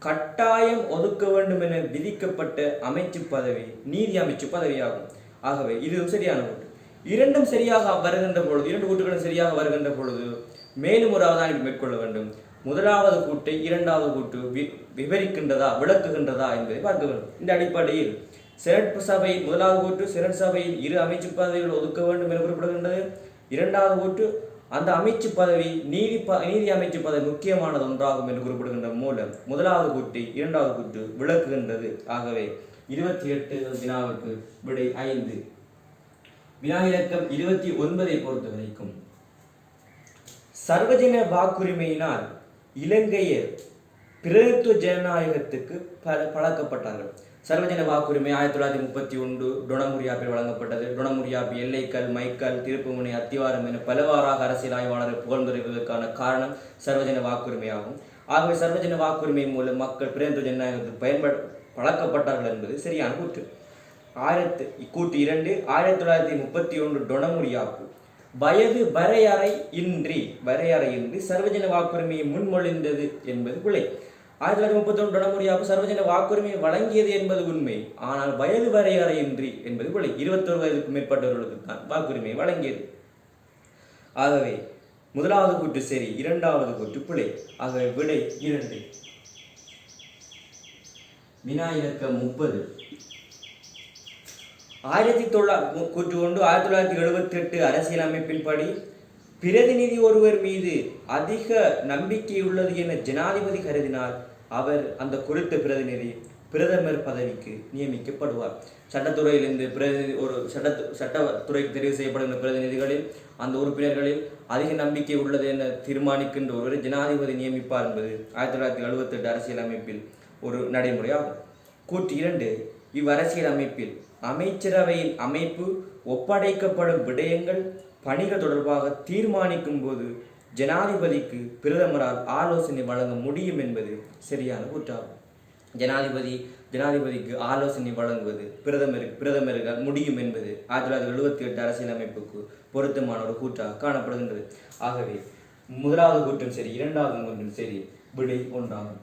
கட்டாயம் ஒதுக்க வேண்டும் என விதிக்கப்பட்ட அமைச்சு பதவி நீதி அமைச்சு பதவியாகும். ஆகவே இதுவும் சரியான கூற்று. 2ம் சரியாக வருகின்ற பொழுது, 2 கூற்றுகளும் சரியாக வருகின்ற பொழுது மேலும் ஒரு அவதானிப்பு மேற்கொள்ள வேண்டும். முதலாவது கூற்றை இரண்டாவது கூற்று விவரிக்கின்றதா விளக்குகின்றதா என்பதை பார்க்க வேண்டும். இந்த அடிப்படையில் செனட் சபையில் முதலாவது கூற்று செனட் சபையில் 2 அமைச்சு பதவிகள் ஒதுக்க வேண்டும் என குறிப்பிடுகின்றது. இரண்டாவது கூற்று அந்த அமைச்சு பதவி நீதி அமைச்சு பதவி முக்கியமானது ஒன்றாகும் என்று குறிப்பிடுகின்ற மூலம் முதலாவது கூற்றை இரண்டாவது கூற்று விளக்குகின்றது. ஆகவே 28 வினாவுக்கு விடை 5. வினா இலக்கம் 29ஐ பொறுத்த வரைக்கும் சர்வஜன வாக்குரிமையினால் இலங்கையர் பிரதித்துவ ஜனநாயகத்துக்கு பழக்கப்பட்டார்கள். சர்வஜன வாக்குரிமை 1931 டொனமுரியாப்பில் வழங்கப்பட்டது. டொனமுரியாப்பி எல்லைக்கல், மைக்கல், திருப்புமுனை, அத்திவாரம் என பலவாறாக அரசியல் ஆய்வாளர்கள் புகழ்ந்துரைவதற்கான காரணம் சர்வஜன வாக்குரிமையாகும். ஆகவே சர்வஜன வாக்குரிமை மூலம் மக்கள் பிரதித்துவ ஜனநாயகத்துக்கு பழக்கப்பட்டார்கள் என்பது சரியான கூற்று. கூற்று 2, 1931 டொனமுரியாப்பு வயது வரையறையின்றி சர்வஜன வாக்குரிமையை முன்மொழிந்தது என்பது பிழை. 1931 டொனமுரியாப்பு சர்வஜன வாக்குரிமையை வழங்கியது என்பது உண்மை. ஆனால் வயது வரையறையின்றி என்பது பிழை. 21 வயதுக்கு மேற்பட்டவர்களுக்கு தான் வாக்குரிமையை வழங்கியது. ஆகவே முதலாவது கூற்று சரி, இரண்டாவது கூற்று பிழை. ஆகவே விடை 2. வினா இலக்கம் 30. கூற்று 1, 1978 அரசியல் அமைப்பின்படி பிரதிநிதி ஒருவர் மீது அதிக நம்பிக்கை உள்ளது என ஜனாதிபதி கருதினால் அவர் அந்த குறித்த பிரதிநிதி பிரதமர் பதவிக்கு நியமிக்கப்படுவார். சட்டத்துறையிலிருந்து சட்டத்துறைக்கு தெரிவு செய்யப்படுகின்ற பிரதிநிதிகளில் அந்த உறுப்பினர்களில் அதிக நம்பிக்கை உள்ளது என தீர்மானிக்கின்ற ஒருவர் ஜனாதிபதி நியமிப்பார் என்பது 1978 அரசியல் அமைப்பில் ஒரு நடைமுறையாகும். கூற்று 2, இவ்வரசியல் அமைப்பில் அமைச்சரவையின் அமைப்பு ஒப்படைக்கப்படும் விடயங்கள் பணிகள் தொடர்பாக தீர்மானிக்கும் போது ஜனாதிபதிக்கு பிரதமரால் ஆலோசனை வழங்க முடியும் என்பது சரியான கூற்றாகும். ஜனாதிபதிக்கு ஆலோசனை வழங்குவது பிரதமருக்கு முடியும் என்பது 1978 அரசியல் அமைப்புக்கு பொருத்தமான ஒரு கூற்றாக காணப்படுகின்றது. ஆகவே முதலாவது கூற்றும் சரி, இரண்டாவது கூற்றும் சரி, விடை 1 ஆகும்.